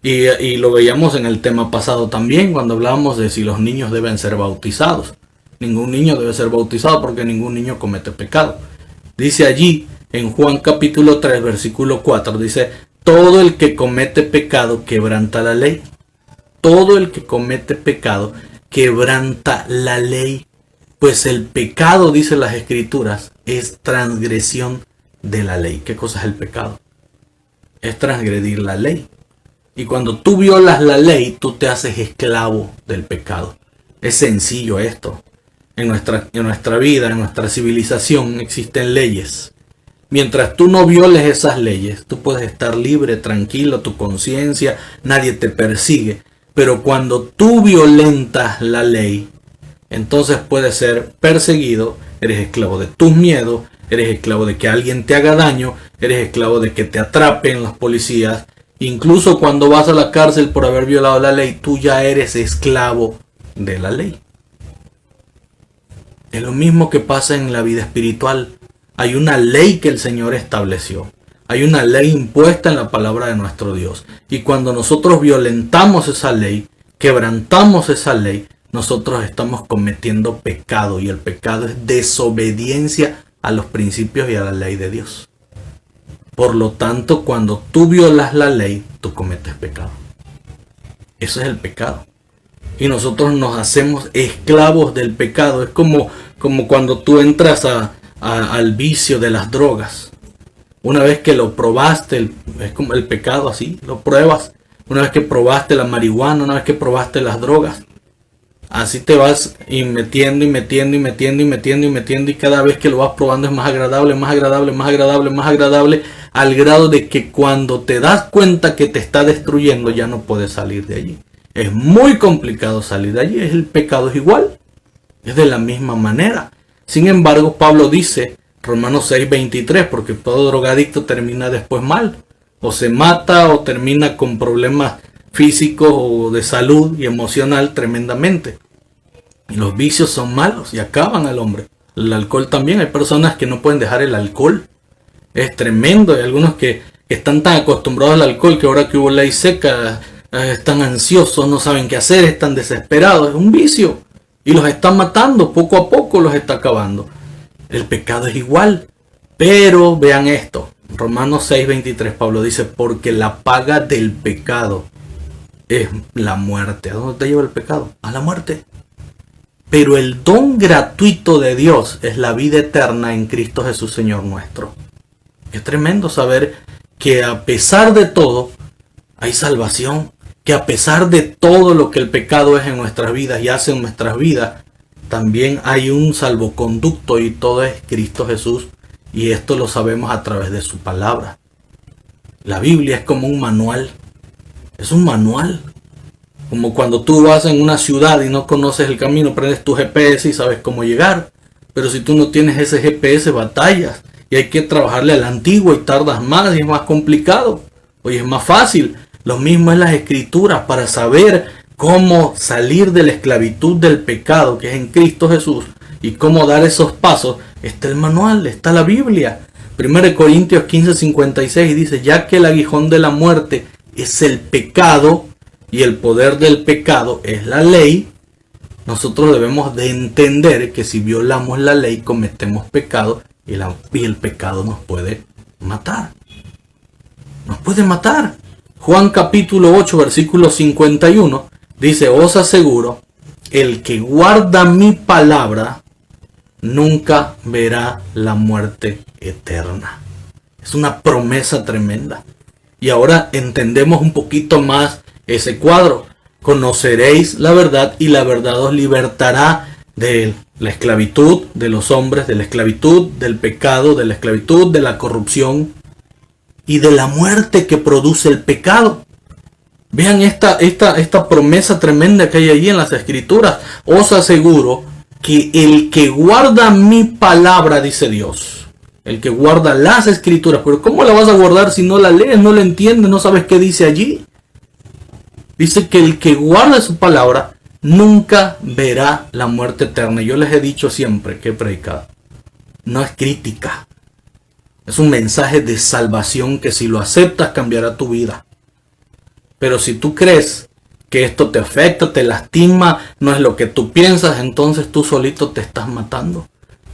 Y lo veíamos en el tema pasado también, cuando hablábamos de si los niños deben ser bautizados. Ningún niño debe ser bautizado porque ningún niño comete pecado. Dice allí, en Juan capítulo 3, versículo 4, dice, todo el que comete pecado quebranta la ley. Todo el que comete pecado quebranta la ley. Pues el pecado, dice las Escrituras, es transgresión de la ley. ¿Qué cosa es el pecado? Es transgredir la ley. Y cuando tú violas la ley, tú te haces esclavo del pecado. Es sencillo esto. En nuestra vida, en nuestra civilización, existen leyes. Mientras tú no violes esas leyes, tú puedes estar libre, tranquilo, tu conciencia, nadie te persigue. Pero cuando tú violentas la ley, entonces puedes ser perseguido, eres esclavo de tus miedos, eres esclavo de que alguien te haga daño, eres esclavo de que te atrapen los policías. Incluso cuando vas a la cárcel por haber violado la ley, tú ya eres esclavo de la ley. Es lo mismo que pasa en la vida espiritual. Hay una ley que el Señor estableció. Hay una ley impuesta en la palabra de nuestro Dios. Y cuando nosotros violentamos esa ley, quebrantamos esa ley, nosotros estamos cometiendo pecado. Y el pecado es desobediencia a los principios y a la ley de Dios. Por lo tanto, cuando tú violas la ley, tú cometes pecado. Eso es el pecado. Y nosotros nos hacemos esclavos del pecado. Es como cuando tú entras al vicio de las drogas. Una vez que lo probaste, es como el pecado así, lo pruebas. Una vez que probaste la marihuana, una vez que probaste las drogas, así te vas metiendo y cada vez que lo vas probando es más agradable, al grado de que cuando te das cuenta que te está destruyendo ya no puedes salir de allí. Es muy complicado salir de allí. El pecado es igual, es de la misma manera. Sin embargo, Pablo dice, Romanos 6:23, porque todo drogadicto termina después mal. O se mata o termina con problemas físicos o de salud y emocional tremendamente. Y los vicios son malos y acaban al hombre. El alcohol también. Hay personas que no pueden dejar el alcohol. Es tremendo. Hay algunos que están tan acostumbrados al alcohol que ahora que hubo ley seca están ansiosos, no saben qué hacer, están desesperados. Es un vicio. Y los está matando. Poco a poco los está acabando. El pecado es igual. Pero vean esto. Romanos 6:23, Pablo dice, porque la paga del pecado es la muerte. ¿A dónde te lleva el pecado? A la muerte. Pero el don gratuito de Dios es la vida eterna en Cristo Jesús, Señor nuestro. Es tremendo saber que a pesar de todo hay salvación. Que a pesar de todo lo que el pecado es en nuestras vidas y hace en nuestras vidas, también hay un salvoconducto y todo es Cristo Jesús. Y esto lo sabemos a través de su palabra. La Biblia es como un manual. Es un manual. Como cuando tú vas en una ciudad y no conoces el camino, prendes tu GPS y sabes cómo llegar. Pero si tú no tienes ese GPS, batallas. Y hay que trabajarle a la antigua y tardas más y es más complicado. Hoy es más fácil. Lo mismo es las escrituras para saber cómo salir de la esclavitud del pecado que es en Cristo Jesús y cómo dar esos pasos. Está el manual, está la Biblia. 1 Corintios 15:56 dice, ya que el aguijón de la muerte es el pecado y el poder del pecado es la ley, nosotros debemos de entender que si violamos la ley cometemos pecado y el pecado nos puede matar. Nos puede matar. Juan capítulo 8 versículo 51 dice, os aseguro, el que guarda mi palabra nunca verá la muerte eterna. Es una promesa tremenda. Y ahora entendemos un poquito más ese cuadro. Conoceréis la verdad y la verdad os libertará de la esclavitud de los hombres, de la esclavitud del pecado, de la esclavitud de la corrupción y de la muerte que produce el pecado. Vean esta promesa tremenda que hay allí en las escrituras. Os aseguro que el que guarda mi palabra, dice Dios, el que guarda las escrituras, pero ¿cómo la vas a guardar si no la lees, no la entiendes, no sabes qué dice allí? Dice que el que guarda su palabra nunca verá la muerte eterna. Yo les he dicho siempre que he predicado, no es crítica, es un mensaje de salvación que si lo aceptas cambiará tu vida. Pero si tú crees que esto te afecta, te lastima, no es lo que tú piensas, entonces tú solito te estás matando.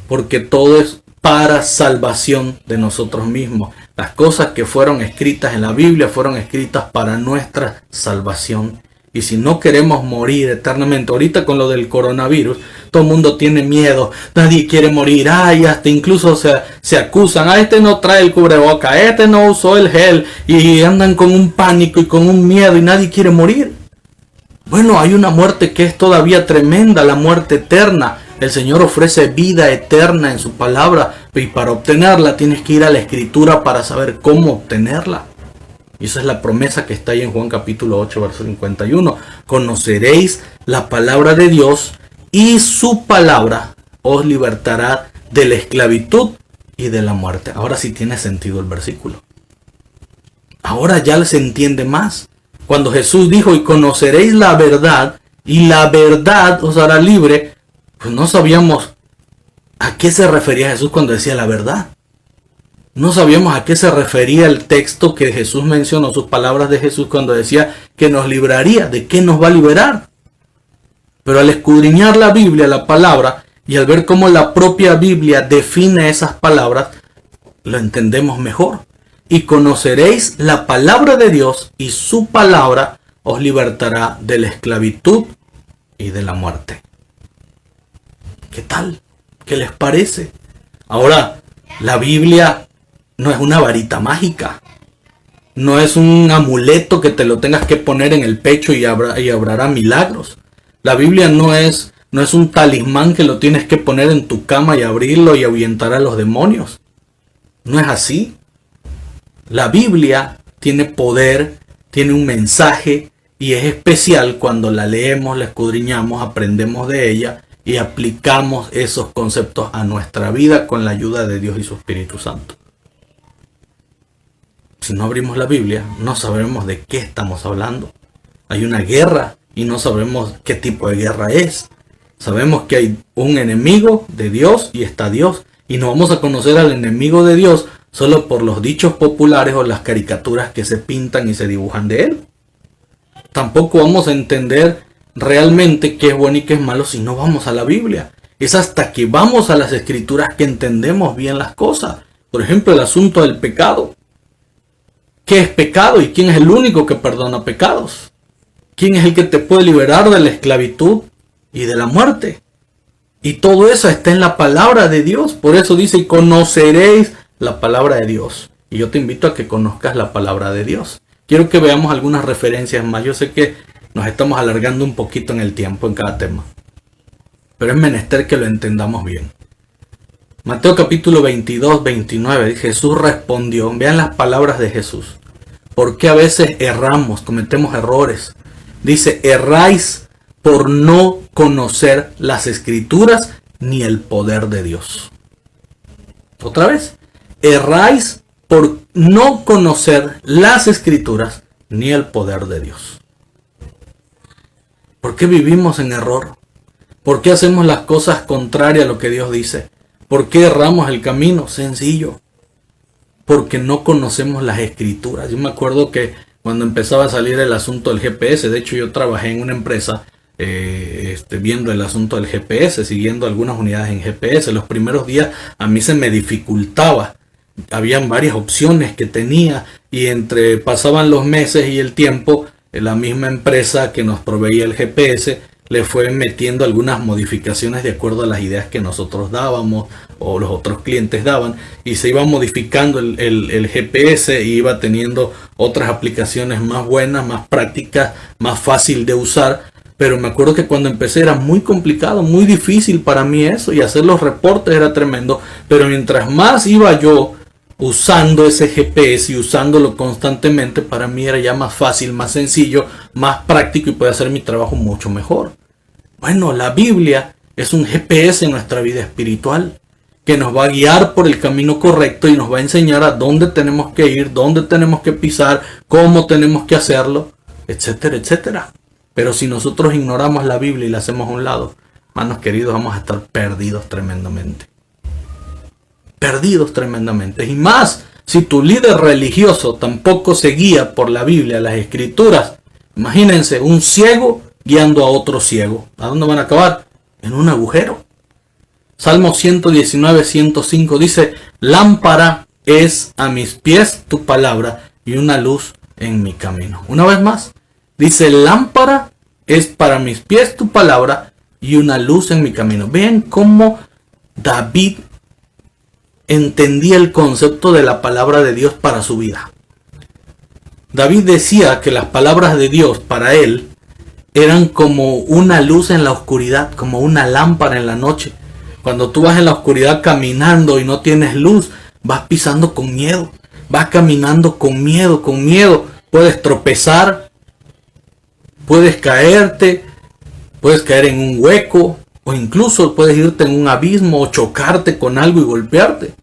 Porque todo es para salvación de nosotros mismos. Las cosas que fueron escritas en la Biblia fueron escritas para nuestra salvación. Y si no queremos morir eternamente, ahorita con lo del coronavirus, todo el mundo tiene miedo, nadie quiere morir, hasta incluso se acusan, este no trae el cubreboca, este no usó el gel, y andan con un pánico y con un miedo y nadie quiere morir. Bueno, hay una muerte que es todavía tremenda, la muerte eterna. El Señor ofrece vida eterna en su palabra y para obtenerla tienes que ir a la escritura para saber cómo obtenerla. Y esa es la promesa que está ahí en Juan capítulo 8, verso 51. Conoceréis la palabra de Dios y su palabra os libertará de la esclavitud y de la muerte. Ahora sí tiene sentido el versículo. Ahora ya se entiende más. Cuando Jesús dijo, y conoceréis la verdad, y la verdad os hará libre, pues no sabíamos a qué se refería Jesús cuando decía la verdad. No sabíamos a qué se refería el texto que Jesús mencionó, sus palabras de Jesús cuando decía que nos libraría. ¿De qué nos va a liberar? Pero al escudriñar la Biblia, la palabra, y al ver cómo la propia Biblia define esas palabras, lo entendemos mejor. y conoceréis la palabra de Dios, y su palabra os libertará de la esclavitud y de la muerte. ¿Qué tal? ¿Qué les parece? Ahora, la Biblia no es una varita mágica. No es un amuleto que te lo tengas que poner en el pecho y obrará milagros. La Biblia no es un talismán que lo tienes que poner en tu cama y abrirlo y ahuyentar a los demonios. No es así. La Biblia tiene poder, tiene un mensaje y es especial cuando la leemos, la escudriñamos, aprendemos de ella y aplicamos esos conceptos a nuestra vida con la ayuda de Dios y su Espíritu Santo. Si no abrimos la Biblia, no sabremos de qué estamos hablando. Hay una guerra y no sabemos qué tipo de guerra es. Sabemos que hay un enemigo de Dios y está Dios. Y no vamos a conocer al enemigo de Dios solo por los dichos populares o las caricaturas que se pintan y se dibujan de él. Tampoco vamos a entender realmente qué es bueno y qué es malo si no vamos a la Biblia. Es hasta que vamos a las Escrituras que entendemos bien las cosas. Por ejemplo, el asunto del pecado. ¿Qué es pecado y quién es el único que perdona pecados? ¿Quién es el que te puede liberar de la esclavitud y de la muerte? Y todo eso está en la palabra de Dios. Por eso dice, y conoceréis la palabra de Dios. Y yo te invito a que conozcas la palabra de Dios. Quiero que veamos algunas referencias más. Yo sé que nos estamos alargando un poquito en el tiempo en cada tema, pero es menester que lo entendamos bien. Mateo capítulo 22, 29, Jesús respondió, vean las palabras de Jesús. ¿Por qué a veces erramos, cometemos errores? Dice, erráis por no conocer las Escrituras ni el poder de Dios. Otra vez, erráis por no conocer las Escrituras ni el poder de Dios. ¿Por qué vivimos en error? ¿Por qué hacemos las cosas contrarias a lo que Dios dice? ¿Por qué erramos el camino? Sencillo. Porque no conocemos las Escrituras. Yo me acuerdo que cuando empezaba a salir el asunto del GPS, de hecho yo trabajé en una empresa viendo el asunto del GPS, siguiendo algunas unidades en GPS. Los primeros días a mí se me dificultaba. Habían varias opciones que tenía y entre pasaban los meses y el tiempo, la misma empresa que nos proveía el GPS le fue metiendo algunas modificaciones de acuerdo a las ideas que nosotros dábamos o los otros clientes daban, y se iba modificando el GPS y iba teniendo otras aplicaciones más buenas, más prácticas, más fácil de usar. Pero me acuerdo que cuando empecé era muy complicado, muy difícil para mí eso, y hacer los reportes era tremendo. Pero mientras más iba yo usando ese GPS y usándolo constantemente, para mí era ya más fácil, más sencillo, más práctico, y podía hacer mi trabajo mucho mejor. Bueno, la Biblia es un GPS en nuestra vida espiritual que nos va a guiar por el camino correcto y nos va a enseñar a dónde tenemos que ir, dónde tenemos que pisar, cómo tenemos que hacerlo, etcétera, etcétera. Pero si nosotros ignoramos la Biblia y la hacemos a un lado, hermanos queridos, vamos a estar perdidos tremendamente. Perdidos tremendamente. Y más, si tu líder religioso tampoco se guía por la Biblia, las Escrituras, imagínense un ciego guiando a otro ciego. ¿A dónde van a acabar? En un agujero. Salmo 119, 105 dice, lámpara es a mis pies tu palabra y una luz en mi camino. Una vez más, dice, lámpara es para mis pies tu palabra y una luz en mi camino. Vean cómo David entendía el concepto de la palabra de Dios para su vida. David decía que las palabras de Dios para él eran como una luz en la oscuridad, como una lámpara en la noche. Cuando tú vas en la oscuridad caminando y no tienes luz, vas pisando con miedo, vas caminando con miedo, con miedo. Puedes tropezar, puedes caerte, puedes caer en un hueco, o incluso puedes irte en un abismo o chocarte con algo y golpearte.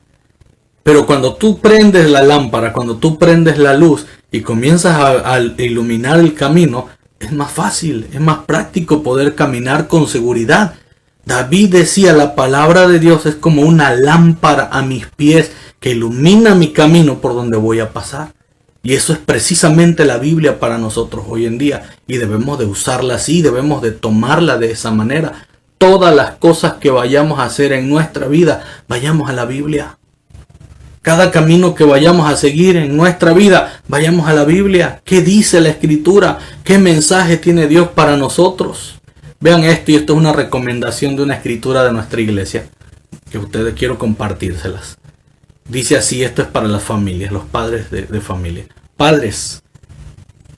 Pero cuando tú prendes la lámpara, cuando tú prendes la luz y comienzas a iluminar el camino, es más fácil, es más práctico poder caminar con seguridad. David decía, la palabra de Dios es como una lámpara a mis pies que ilumina mi camino por donde voy a pasar. Y eso es precisamente la Biblia para nosotros hoy en día. Y debemos de usarla así, debemos de tomarla de esa manera. Todas las cosas que vayamos a hacer en nuestra vida, vayamos a la Biblia. Cada camino que vayamos a seguir en nuestra vida, vayamos a la Biblia. ¿Qué dice la Escritura? ¿Qué mensaje tiene Dios para nosotros? Vean esto, y esto es una recomendación de una escritura de nuestra iglesia, que ustedes quiero compartírselas. Dice así, esto es para las familias, los padres de familia. Padres,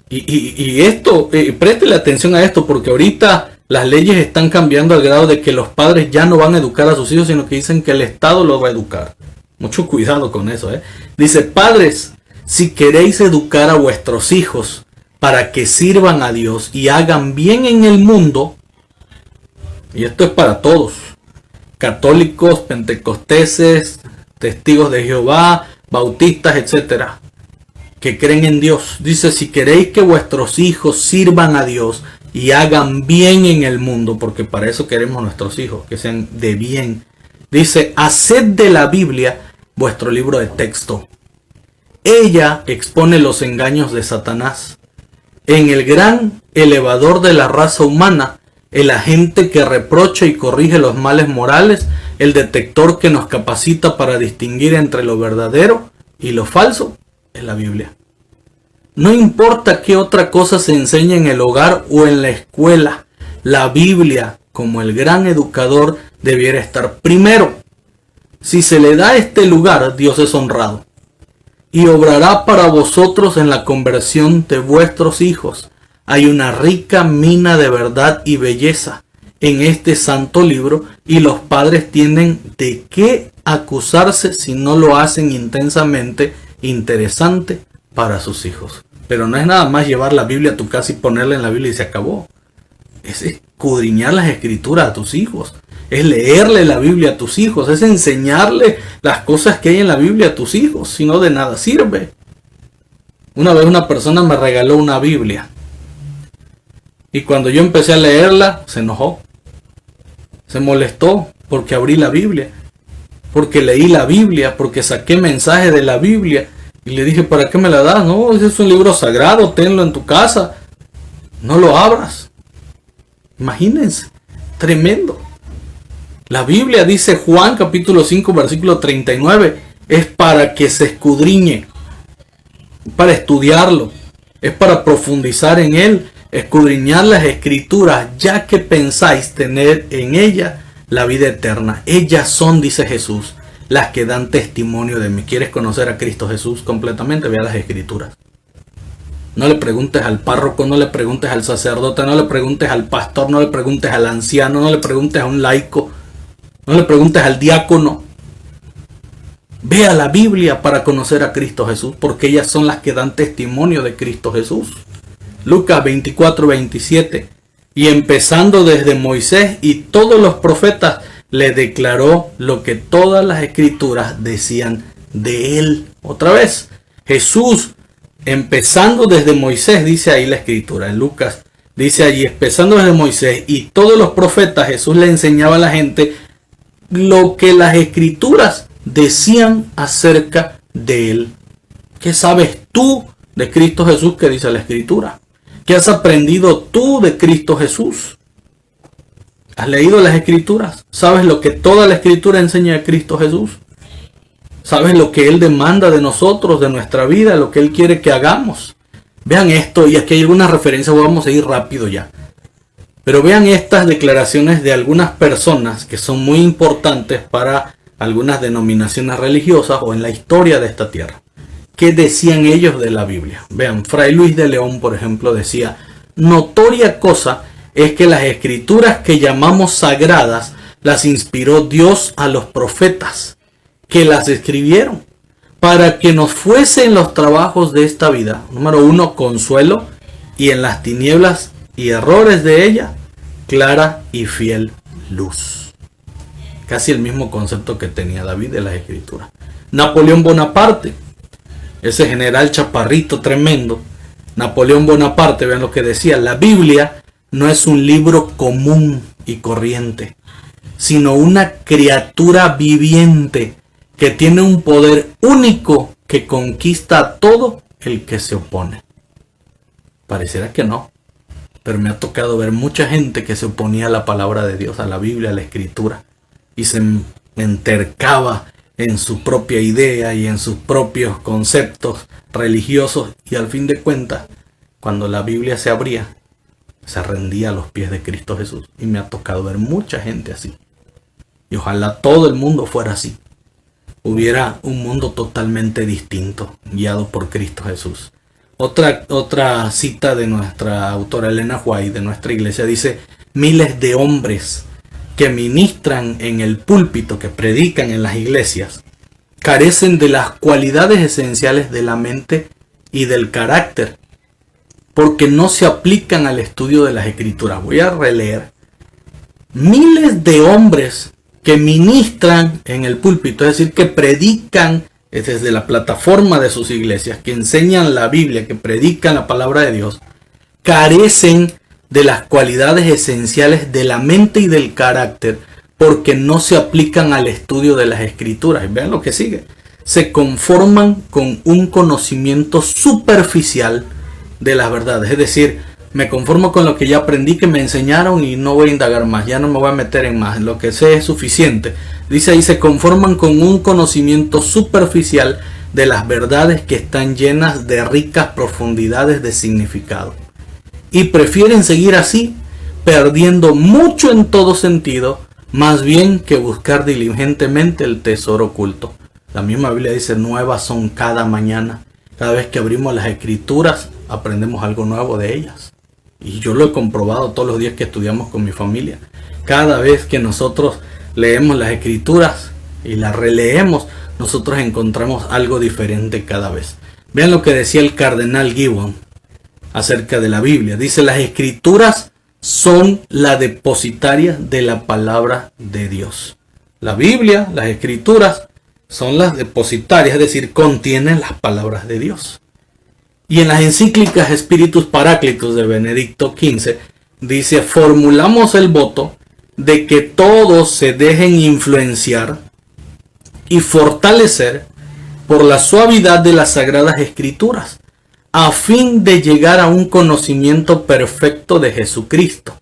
y esto, préstele atención a esto, porque ahorita las leyes están cambiando al grado de que los padres ya no van a educar a sus hijos, sino que dicen que el Estado los va a educar. Mucho cuidado con eso, Dice, padres, si queréis educar a vuestros hijos para que sirvan a Dios y hagan bien en el mundo, y esto es para todos, católicos, pentecosteses, testigos de Jehová, bautistas, etcétera, que creen en Dios. Dice, si queréis que vuestros hijos sirvan a Dios y hagan bien en el mundo, porque para eso queremos nuestros hijos, que sean de bien. Dice, haced de la Biblia vuestro libro de texto. Ella expone los engaños de Satanás. En el gran elevador de la raza humana, el agente que reprocha y corrige los males morales, el detector que nos capacita para distinguir entre lo verdadero y lo falso, es la Biblia. No importa qué otra cosa se enseña en el hogar o en la escuela, la Biblia, como el gran educador, debiera estar primero. Si se le da este lugar, Dios es honrado y obrará para vosotros en la conversión de vuestros hijos. Hay una rica mina de verdad y belleza en este santo libro, y los padres tienen de qué acusarse si no lo hacen intensamente interesante para sus hijos. Pero no es nada más llevar la Biblia a tu casa y ponerla en la Biblia y se acabó. Es escudriñar las escrituras a tus hijos. Es leerle la Biblia a tus hijos. Es enseñarle las cosas que hay en la Biblia a tus hijos. Si no, de nada sirve. Una vez una persona me regaló una Biblia. Y cuando yo empecé a leerla, se enojó. Se molestó porque abrí la Biblia. Porque leí la Biblia. Porque saqué mensajes de la Biblia. Y le dije, ¿para qué me la das? No, ese es un libro sagrado. Tenlo en tu casa. No lo abras. Imagínense. Tremendo. La Biblia, dice Juan capítulo 5 versículo 39, es para que se escudriñe, para estudiarlo, es para profundizar en él, escudriñar las escrituras, ya que pensáis tener en ella la vida eterna. Ellas son, dice Jesús, las que dan testimonio de mí. ¿Quieres conocer a Cristo Jesús completamente? Ve a las escrituras. No le preguntes al párroco, no le preguntes al sacerdote, no le preguntes al pastor, no le preguntes al anciano, no le preguntes a un laico, no le preguntes al diácono. Ve a la Biblia para conocer a Cristo Jesús, porque ellas son las que dan testimonio de Cristo Jesús. Lucas 24:27. Y empezando desde Moisés y todos los profetas, le declaró lo que todas las escrituras decían de él. Otra vez, Jesús, empezando desde Moisés, dice ahí la escritura, en Lucas, dice allí, empezando desde Moisés y todos los profetas, Jesús le enseñaba a la gente lo que las escrituras decían acerca de él. ¿Qué sabes tú de Cristo Jesús que dice la escritura? ¿Qué has aprendido tú de Cristo Jesús? ¿Has leído las escrituras? ¿Sabes lo que toda la escritura enseña de Cristo Jesús? ¿Sabes lo que Él demanda de nosotros, de nuestra vida, lo que Él quiere que hagamos? Vean esto, y aquí hay algunas referencias, vamos a ir rápido ya. Pero vean estas declaraciones de algunas personas que son muy importantes para algunas denominaciones religiosas o en la historia de esta tierra. ¿Qué decían ellos de la Biblia? Vean, Fray Luis de León, por ejemplo, decía: notoria cosa es que las escrituras que llamamos sagradas las inspiró Dios a los profetas que las escribieron para que nos fuesen los trabajos de esta vida. Número 1, consuelo, y en las tinieblas y errores de ella, clara y fiel luz. Casi el mismo concepto que tenía David de las escrituras. Napoleón Bonaparte, ese general chaparrito tremendo, Napoleón Bonaparte, vean lo que decía: la Biblia no es un libro común y corriente, sino una criatura viviente que tiene un poder único que conquista a todo el que se opone. Pareciera que no, pero me ha tocado ver mucha gente que se oponía a la palabra de Dios, a la Biblia, a la escritura, y se entercaba en su propia idea y en sus propios conceptos religiosos, y al fin de cuentas, cuando la Biblia se abría, se rendía a los pies de Cristo Jesús. Y me ha tocado ver mucha gente así. Y ojalá todo el mundo fuera así. Hubiera un mundo totalmente distinto, guiado por Cristo Jesús. Otra cita de nuestra autora Elena White, de nuestra iglesia, dice: miles de hombres que ministran en el púlpito, que predican en las iglesias, carecen de las cualidades esenciales de la mente y del carácter, porque no se aplican al estudio de las Escrituras. Voy a releer. Miles de hombres que ministran en el púlpito, es decir, que predican desde la plataforma de sus iglesias, que enseñan la Biblia, que predican la palabra de Dios, carecen de las cualidades esenciales de la mente y del carácter, porque no se aplican al estudio de las Escrituras. Y vean lo que sigue. Se conforman con un conocimiento superficial de las verdades. Es decir, me conformo con lo que ya aprendí, que me enseñaron, y no voy a indagar más, ya no me voy a meter en más, lo que sé es suficiente. Dice ahí, se conforman con un conocimiento superficial de las verdades que están llenas de ricas profundidades de significado. Y prefieren seguir así, perdiendo mucho en todo sentido, más bien que buscar diligentemente el tesoro oculto. La misma Biblia dice: nuevas son cada mañana. Cada vez que abrimos las Escrituras, aprendemos algo nuevo de ellas. Y yo lo he comprobado todos los días que estudiamos con mi familia. Cada vez que nosotros leemos las Escrituras y las releemos, nosotros encontramos algo diferente cada vez. Vean lo que decía el cardenal Gibbon acerca de la Biblia. Dice: las Escrituras son la depositaria de la palabra de Dios. La Biblia, las Escrituras, son las depositarias, es decir, contienen las palabras de Dios. Y en las encíclicas Spiritus Paraclitus de Benedicto XV dice: formulamos el voto de que todos se dejen influenciar y fortalecer por la suavidad de las Sagradas Escrituras, a fin de llegar a un conocimiento perfecto de Jesucristo.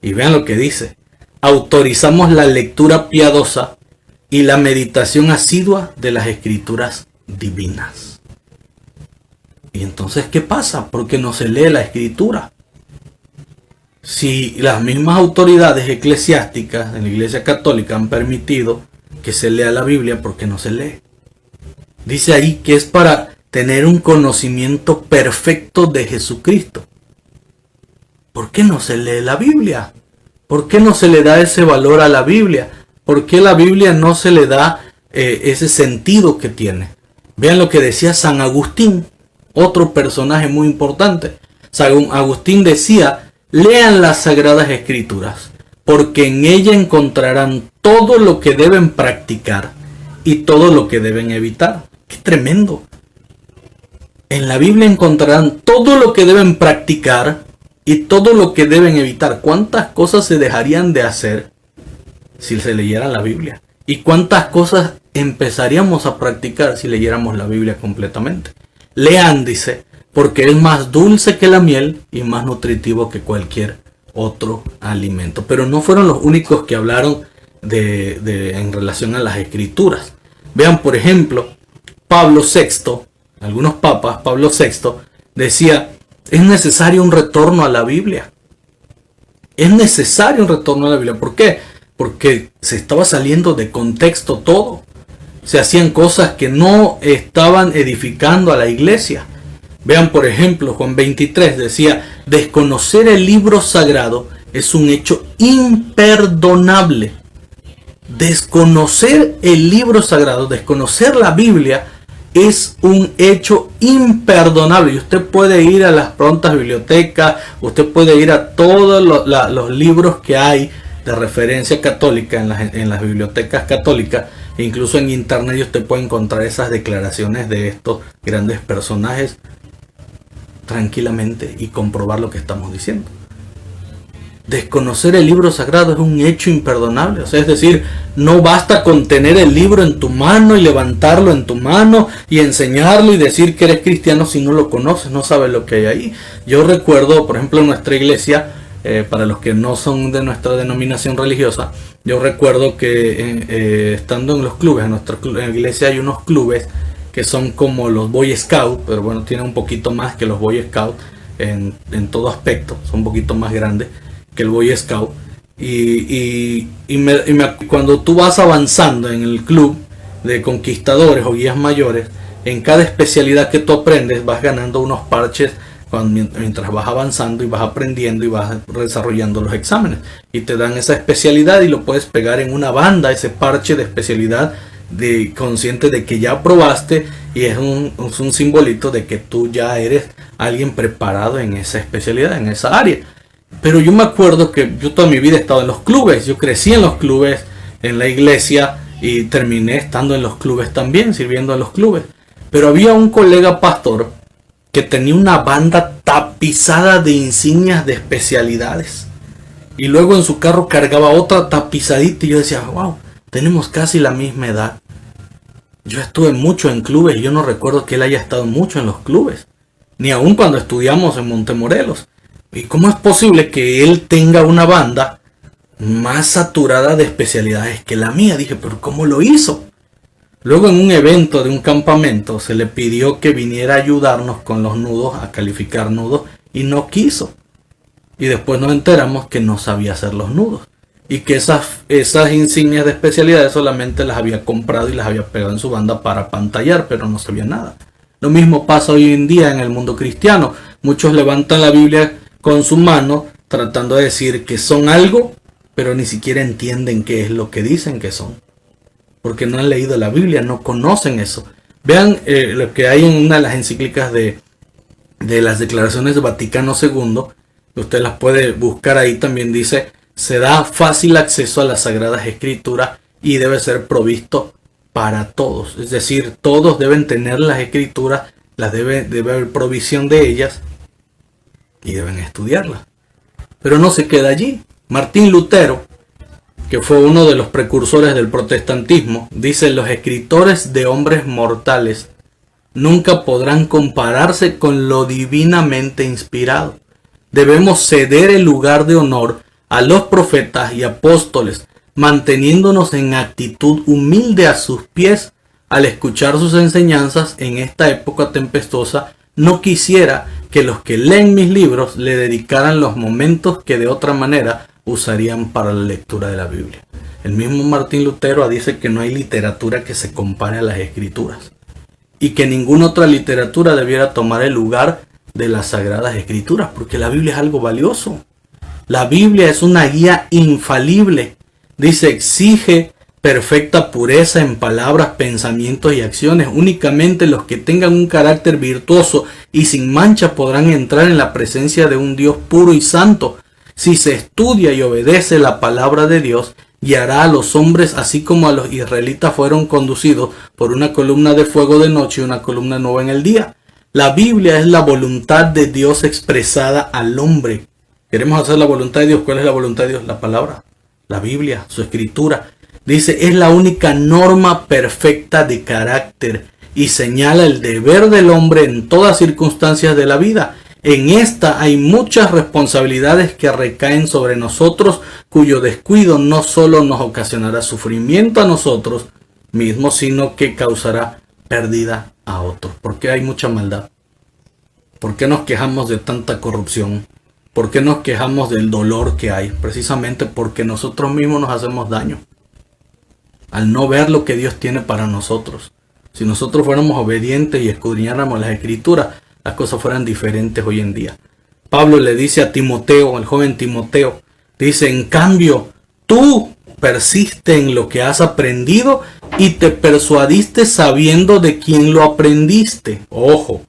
Y vean lo que dice: autorizamos la lectura piadosa y la meditación asidua de las Escrituras divinas. Y entonces, ¿qué pasa? ¿Por qué no se lee la Escritura? Si las mismas autoridades eclesiásticas en la Iglesia Católica han permitido que se lea la Biblia, ¿por qué no se lee? Dice ahí que es para tener un conocimiento perfecto de Jesucristo. ¿Por qué no se lee la Biblia? ¿Por qué no se le da ese valor a la Biblia? ¿Por qué la Biblia no se le da ese sentido que tiene? Vean lo que decía San Agustín, otro personaje muy importante. San Agustín decía: lean las Sagradas Escrituras, porque en ella encontrarán todo lo que deben practicar y todo lo que deben evitar. ¡Qué tremendo! En la Biblia encontrarán todo lo que deben practicar y todo lo que deben evitar. ¿Cuántas cosas se dejarían de hacer si se leyera la Biblia? ¿Y cuántas cosas empezaríamos a practicar si leyéramos la Biblia completamente? Lean, dice, porque es más dulce que la miel y más nutritivo que cualquier otro alimento. Pero no fueron los únicos que hablaron en relación a las Escrituras. Vean, por ejemplo, Pablo VI, algunos papas, Pablo VI, decía: es necesario un retorno a la Biblia. Es necesario un retorno a la Biblia. ¿Por qué? Porque se estaba saliendo de contexto todo. Se hacían cosas que no estaban edificando a la iglesia. Vean, por ejemplo, Juan 23 decía: desconocer el libro sagrado es un hecho imperdonable. Desconocer el libro sagrado, desconocer la Biblia, es un hecho imperdonable. Y usted puede ir a las prontas bibliotecas, usted puede ir a todos los libros que hay de referencia católica en las bibliotecas católicas, e incluso en internet usted puede encontrar esas declaraciones de estos grandes personajes tranquilamente y comprobar lo que estamos diciendo. Desconocer el libro sagrado es un hecho imperdonable. O sea, es decir, no basta con tener el libro en tu mano y levantarlo en tu mano y enseñarlo y decir que eres cristiano si no lo conoces, no sabes lo que hay ahí. Yo recuerdo, por ejemplo, en nuestra iglesia, para los que no son de nuestra denominación religiosa, yo recuerdo que estando en los clubes, en nuestra iglesia hay unos clubes que son como los Boy Scouts, pero bueno, tienen un poquito más que los Boy Scouts en todo aspecto, son un poquito más grandes que el Boy Scout. Cuando tú vas avanzando en el club de conquistadores o guías mayores, en cada especialidad que tú aprendes vas ganando unos parches mientras vas avanzando y vas aprendiendo y vas desarrollando los exámenes, y te dan esa especialidad y lo puedes pegar en una banda, ese parche de especialidad, consciente de que ya aprobaste, y es un simbolito de que tú ya eres alguien preparado en esa especialidad, en esa área. Pero yo me acuerdo que yo toda mi vida he estado en los clubes, yo crecí en los clubes, en la iglesia, y terminé estando en los clubes también, sirviendo en los clubes. Pero había un colega pastor que tenía una banda tapizada de insignias de especialidades, y luego en su carro cargaba otra tapizadita, y yo decía, wow, tenemos casi la misma edad. Yo estuve mucho en clubes y yo no recuerdo que él haya estado mucho en los clubes, ni aun cuando estudiamos en Montemorelos. ¿Y cómo es posible que él tenga una banda más saturada de especialidades que la mía? Dije, pero ¿cómo lo hizo? Luego en un evento de un campamento se le pidió que viniera a ayudarnos con los nudos, a calificar nudos, y no quiso. Y después nos enteramos que no sabía hacer los nudos, y que esas insignias de especialidades solamente las había comprado y las había pegado en su banda para pantallar, pero no sabía nada. Lo mismo pasa hoy en día en el mundo cristiano. Muchos levantan la Biblia con su mano tratando de decir que son algo, pero ni siquiera entienden qué es lo que dicen que son, porque no han leído la Biblia, no conocen eso. Vean lo que hay en una de las encíclicas de las declaraciones de Vaticano II, usted las puede buscar ahí. También dice: se da fácil acceso a las Sagradas Escrituras y debe ser provisto para todos. Es decir, todos deben tener las Escrituras, debe haber provisión de ellas y deben estudiarlas. Pero no se queda allí. Martín Lutero, que fue uno de los precursores del protestantismo, dice: los escritores de hombres mortales nunca podrán compararse con lo divinamente inspirado. Debemos ceder el lugar de honor a los profetas y apóstoles, manteniéndonos en actitud humilde a sus pies al escuchar sus enseñanzas en esta época tempestuosa. No quisiera que los que leen mis libros le dedicaran los momentos que de otra manera usarían para la lectura de la Biblia. El mismo Martín Lutero dice que no hay literatura que se compare a las Escrituras, y que ninguna otra literatura debiera tomar el lugar de las Sagradas Escrituras, porque la Biblia es algo valioso. La Biblia es una guía infalible. Dice: exige perfecta pureza en palabras, pensamientos y acciones. Únicamente los que tengan un carácter virtuoso y sin mancha podrán entrar en la presencia de un Dios puro y santo. Si se estudia y obedece la palabra de Dios, guiará a los hombres así como a los israelitas fueron conducidos por una columna de fuego de noche y una columna nueva en el día. La Biblia es la voluntad de Dios expresada al hombre. ¿Queremos hacer la voluntad de Dios? ¿Cuál es la voluntad de Dios? La palabra, la Biblia, su escritura. Dice: es la única norma perfecta de carácter y señala el deber del hombre en todas circunstancias de la vida. En esta hay muchas responsabilidades que recaen sobre nosotros, cuyo descuido no solo nos ocasionará sufrimiento a nosotros mismos, sino que causará pérdida a otros. ¿Por qué hay mucha maldad? ¿Por qué nos quejamos de tanta corrupción? ¿Por qué nos quejamos del dolor que hay? Precisamente porque nosotros mismos nos hacemos daño al no ver lo que Dios tiene para nosotros. Si nosotros fuéramos obedientes y escudriñáramos las Escrituras, las cosas fueran diferentes hoy en día. Pablo le dice a Timoteo, el joven Timoteo, dice: en cambio, tú persiste en lo que has aprendido y te persuadiste sabiendo de quién lo aprendiste. Ojo,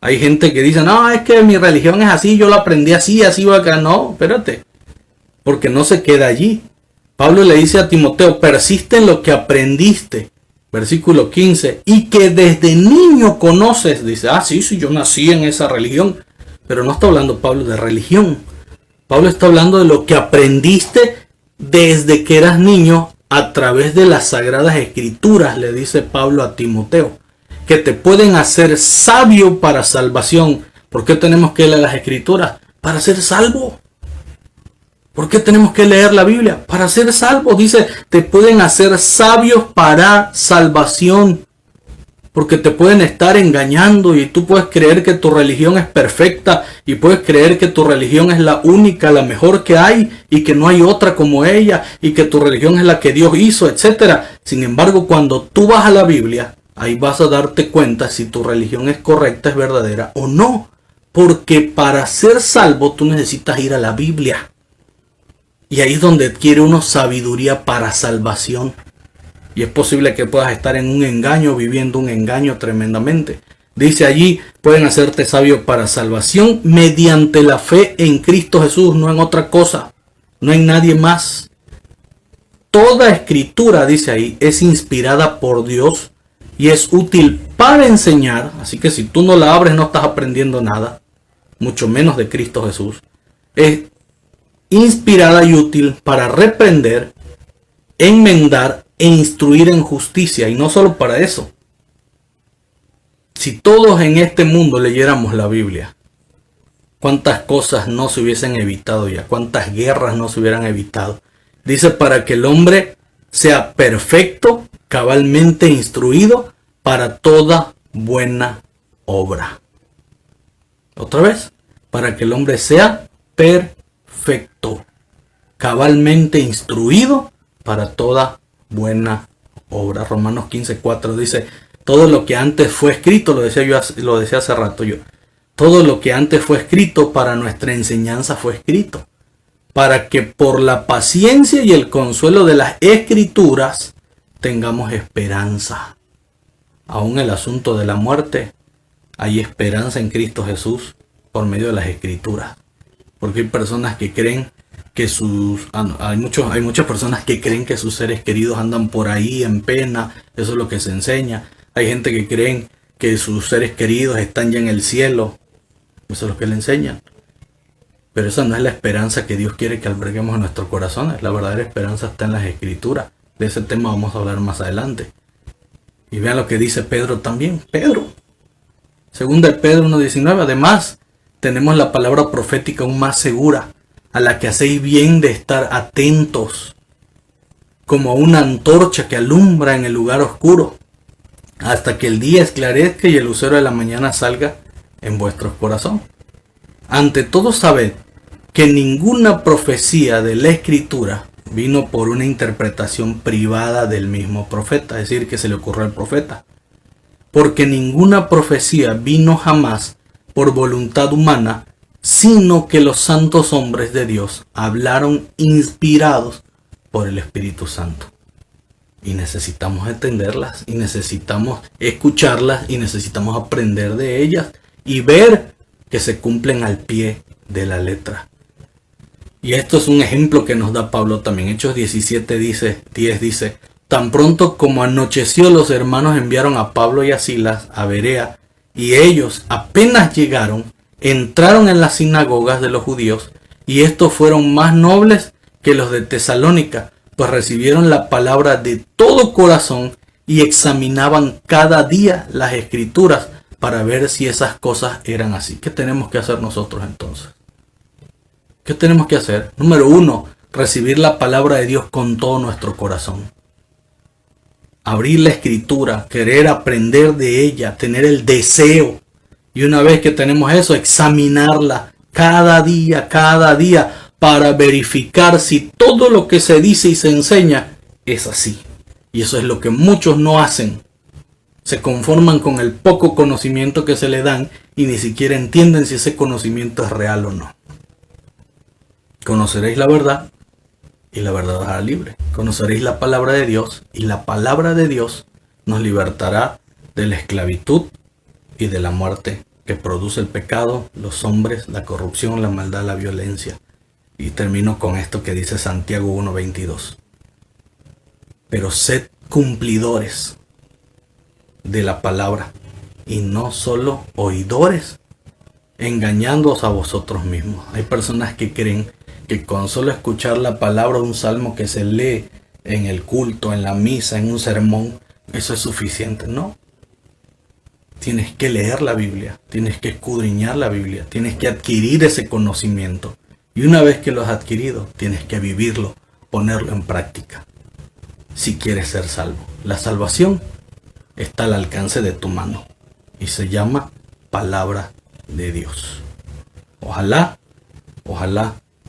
hay gente que dice: no, es que mi religión es así, yo lo aprendí así, así va acá. No, espérate, porque no se queda allí. Pablo le dice a Timoteo: persiste en lo que aprendiste. Versículo 15, y que desde niño conoces. Dice: sí, yo nací en esa religión. Pero no está hablando Pablo de religión. Pablo está hablando de lo que aprendiste desde que eras niño a través de las Sagradas Escrituras, le dice Pablo a Timoteo, que te pueden hacer sabio para salvación. ¿Por qué tenemos que leer las Escrituras? Para ser salvo. ¿Por qué tenemos que leer la Biblia? Para ser salvos. Dice, te pueden hacer sabios para salvación. Porque te pueden estar engañando y tú puedes creer que tu religión es perfecta y puedes creer que tu religión es la única, la mejor que hay y que no hay otra como ella y que tu religión es la que Dios hizo, etc. Sin embargo, cuando tú vas a la Biblia, ahí vas a darte cuenta si tu religión es correcta, es verdadera o no. Porque para ser salvo tú necesitas ir a la Biblia. Y ahí es donde adquiere uno sabiduría para salvación. Y es posible que puedas estar en un engaño, viviendo un engaño tremendamente. Dice allí, pueden hacerte sabio para salvación mediante la fe en Cristo Jesús, no en otra cosa, no en nadie más. Toda escritura, dice ahí, es inspirada por Dios y es útil para enseñar. Así que si tú no la abres no estás aprendiendo nada, mucho menos de Cristo Jesús. Es inspirada y útil para reprender, enmendar e instruir en justicia. Y no solo para eso. Si todos en este mundo leyéramos la Biblia, cuántas cosas no se hubiesen evitado ya, cuántas guerras no se hubieran evitado. Dice, para que el hombre sea perfecto, cabalmente instruido para toda buena obra. Otra vez, para que el hombre sea perfecto, cabalmente instruido para toda buena obra. Romanos 15:4 dice, todo lo que antes fue escrito, lo decía hace rato yo, todo lo que antes fue escrito para nuestra enseñanza fue escrito, para que por la paciencia y el consuelo de las escrituras tengamos esperanza. Aún el asunto de la muerte, hay esperanza en Cristo Jesús por medio de las escrituras. Porque hay personas que creen que hay muchas personas que creen que sus seres queridos andan por ahí en pena. Eso es lo que se enseña. Hay gente que creen que sus seres queridos están ya en el cielo. Eso es lo que le enseñan. Pero esa no es la esperanza que Dios quiere que alberguemos en nuestros corazones. La verdadera esperanza está en las escrituras. De ese tema vamos a hablar más adelante. Y vean lo que dice Pedro también. Segunda de Pedro 1:19. Además, tenemos la palabra profética aún más segura, a la que hacéis bien de estar atentos, como una antorcha que alumbra en el lugar oscuro, hasta que el día esclarezca y el lucero de la mañana salga en vuestros corazones. Ante todo, sabed que ninguna profecía de la Escritura vino por una interpretación privada del mismo profeta, es decir, que se le ocurrió al profeta. Porque ninguna profecía vino jamás por voluntad humana, sino que los santos hombres de Dios hablaron inspirados por el Espíritu Santo. Y necesitamos entenderlas, y necesitamos escucharlas, y necesitamos aprender de ellas, y ver que se cumplen al pie de la letra. Y esto es un ejemplo que nos da Pablo también. Hechos 17:10 dice, tan pronto como anocheció, los hermanos enviaron a Pablo y a Silas a Berea, y ellos apenas llegaron, entraron en las sinagogas de los judíos, y estos fueron más nobles que los de Tesalónica, pues recibieron la palabra de todo corazón y examinaban cada día las escrituras para ver si esas cosas eran así. ¿Qué tenemos que hacer nosotros entonces? ¿Qué tenemos que hacer? Número 1, recibir la palabra de Dios con todo nuestro corazón. Abrir la escritura, querer aprender de ella, tener el deseo. Y una vez que tenemos eso, examinarla cada día, para verificar si todo lo que se dice y se enseña es así. Y eso es lo que muchos no hacen. Se conforman con el poco conocimiento que se le dan y ni siquiera entienden si ese conocimiento es real o no. Conoceréis la verdad y la verdad os hará libre. Conoceréis la palabra de Dios y la palabra de Dios nos libertará de la esclavitud y de la muerte que produce el pecado, los hombres, la corrupción, la maldad, la violencia. Y termino con esto que dice Santiago 1:22. Pero sed cumplidores de la palabra y no solo oidores, engañándoos a vosotros mismos. Hay personas que creen que con solo escuchar la palabra, un salmo que se lee en el culto, en la misa, en un sermón, eso es suficiente. No. Tienes que leer la Biblia, tienes que escudriñar la Biblia, tienes que adquirir ese conocimiento. Y una vez que lo has adquirido, tienes que vivirlo, ponerlo en práctica, si quieres ser salvo. La salvación está al alcance de tu mano y se llama palabra de Dios. Ojalá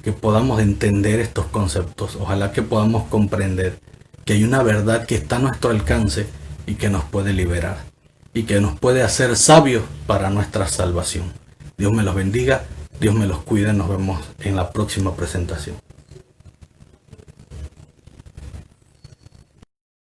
que podamos entender estos conceptos, ojalá que podamos comprender que hay una verdad que está a nuestro alcance y que nos puede liberar y que nos puede hacer sabios para nuestra salvación. Dios me los bendiga, Dios me los cuide, nos vemos en la próxima presentación.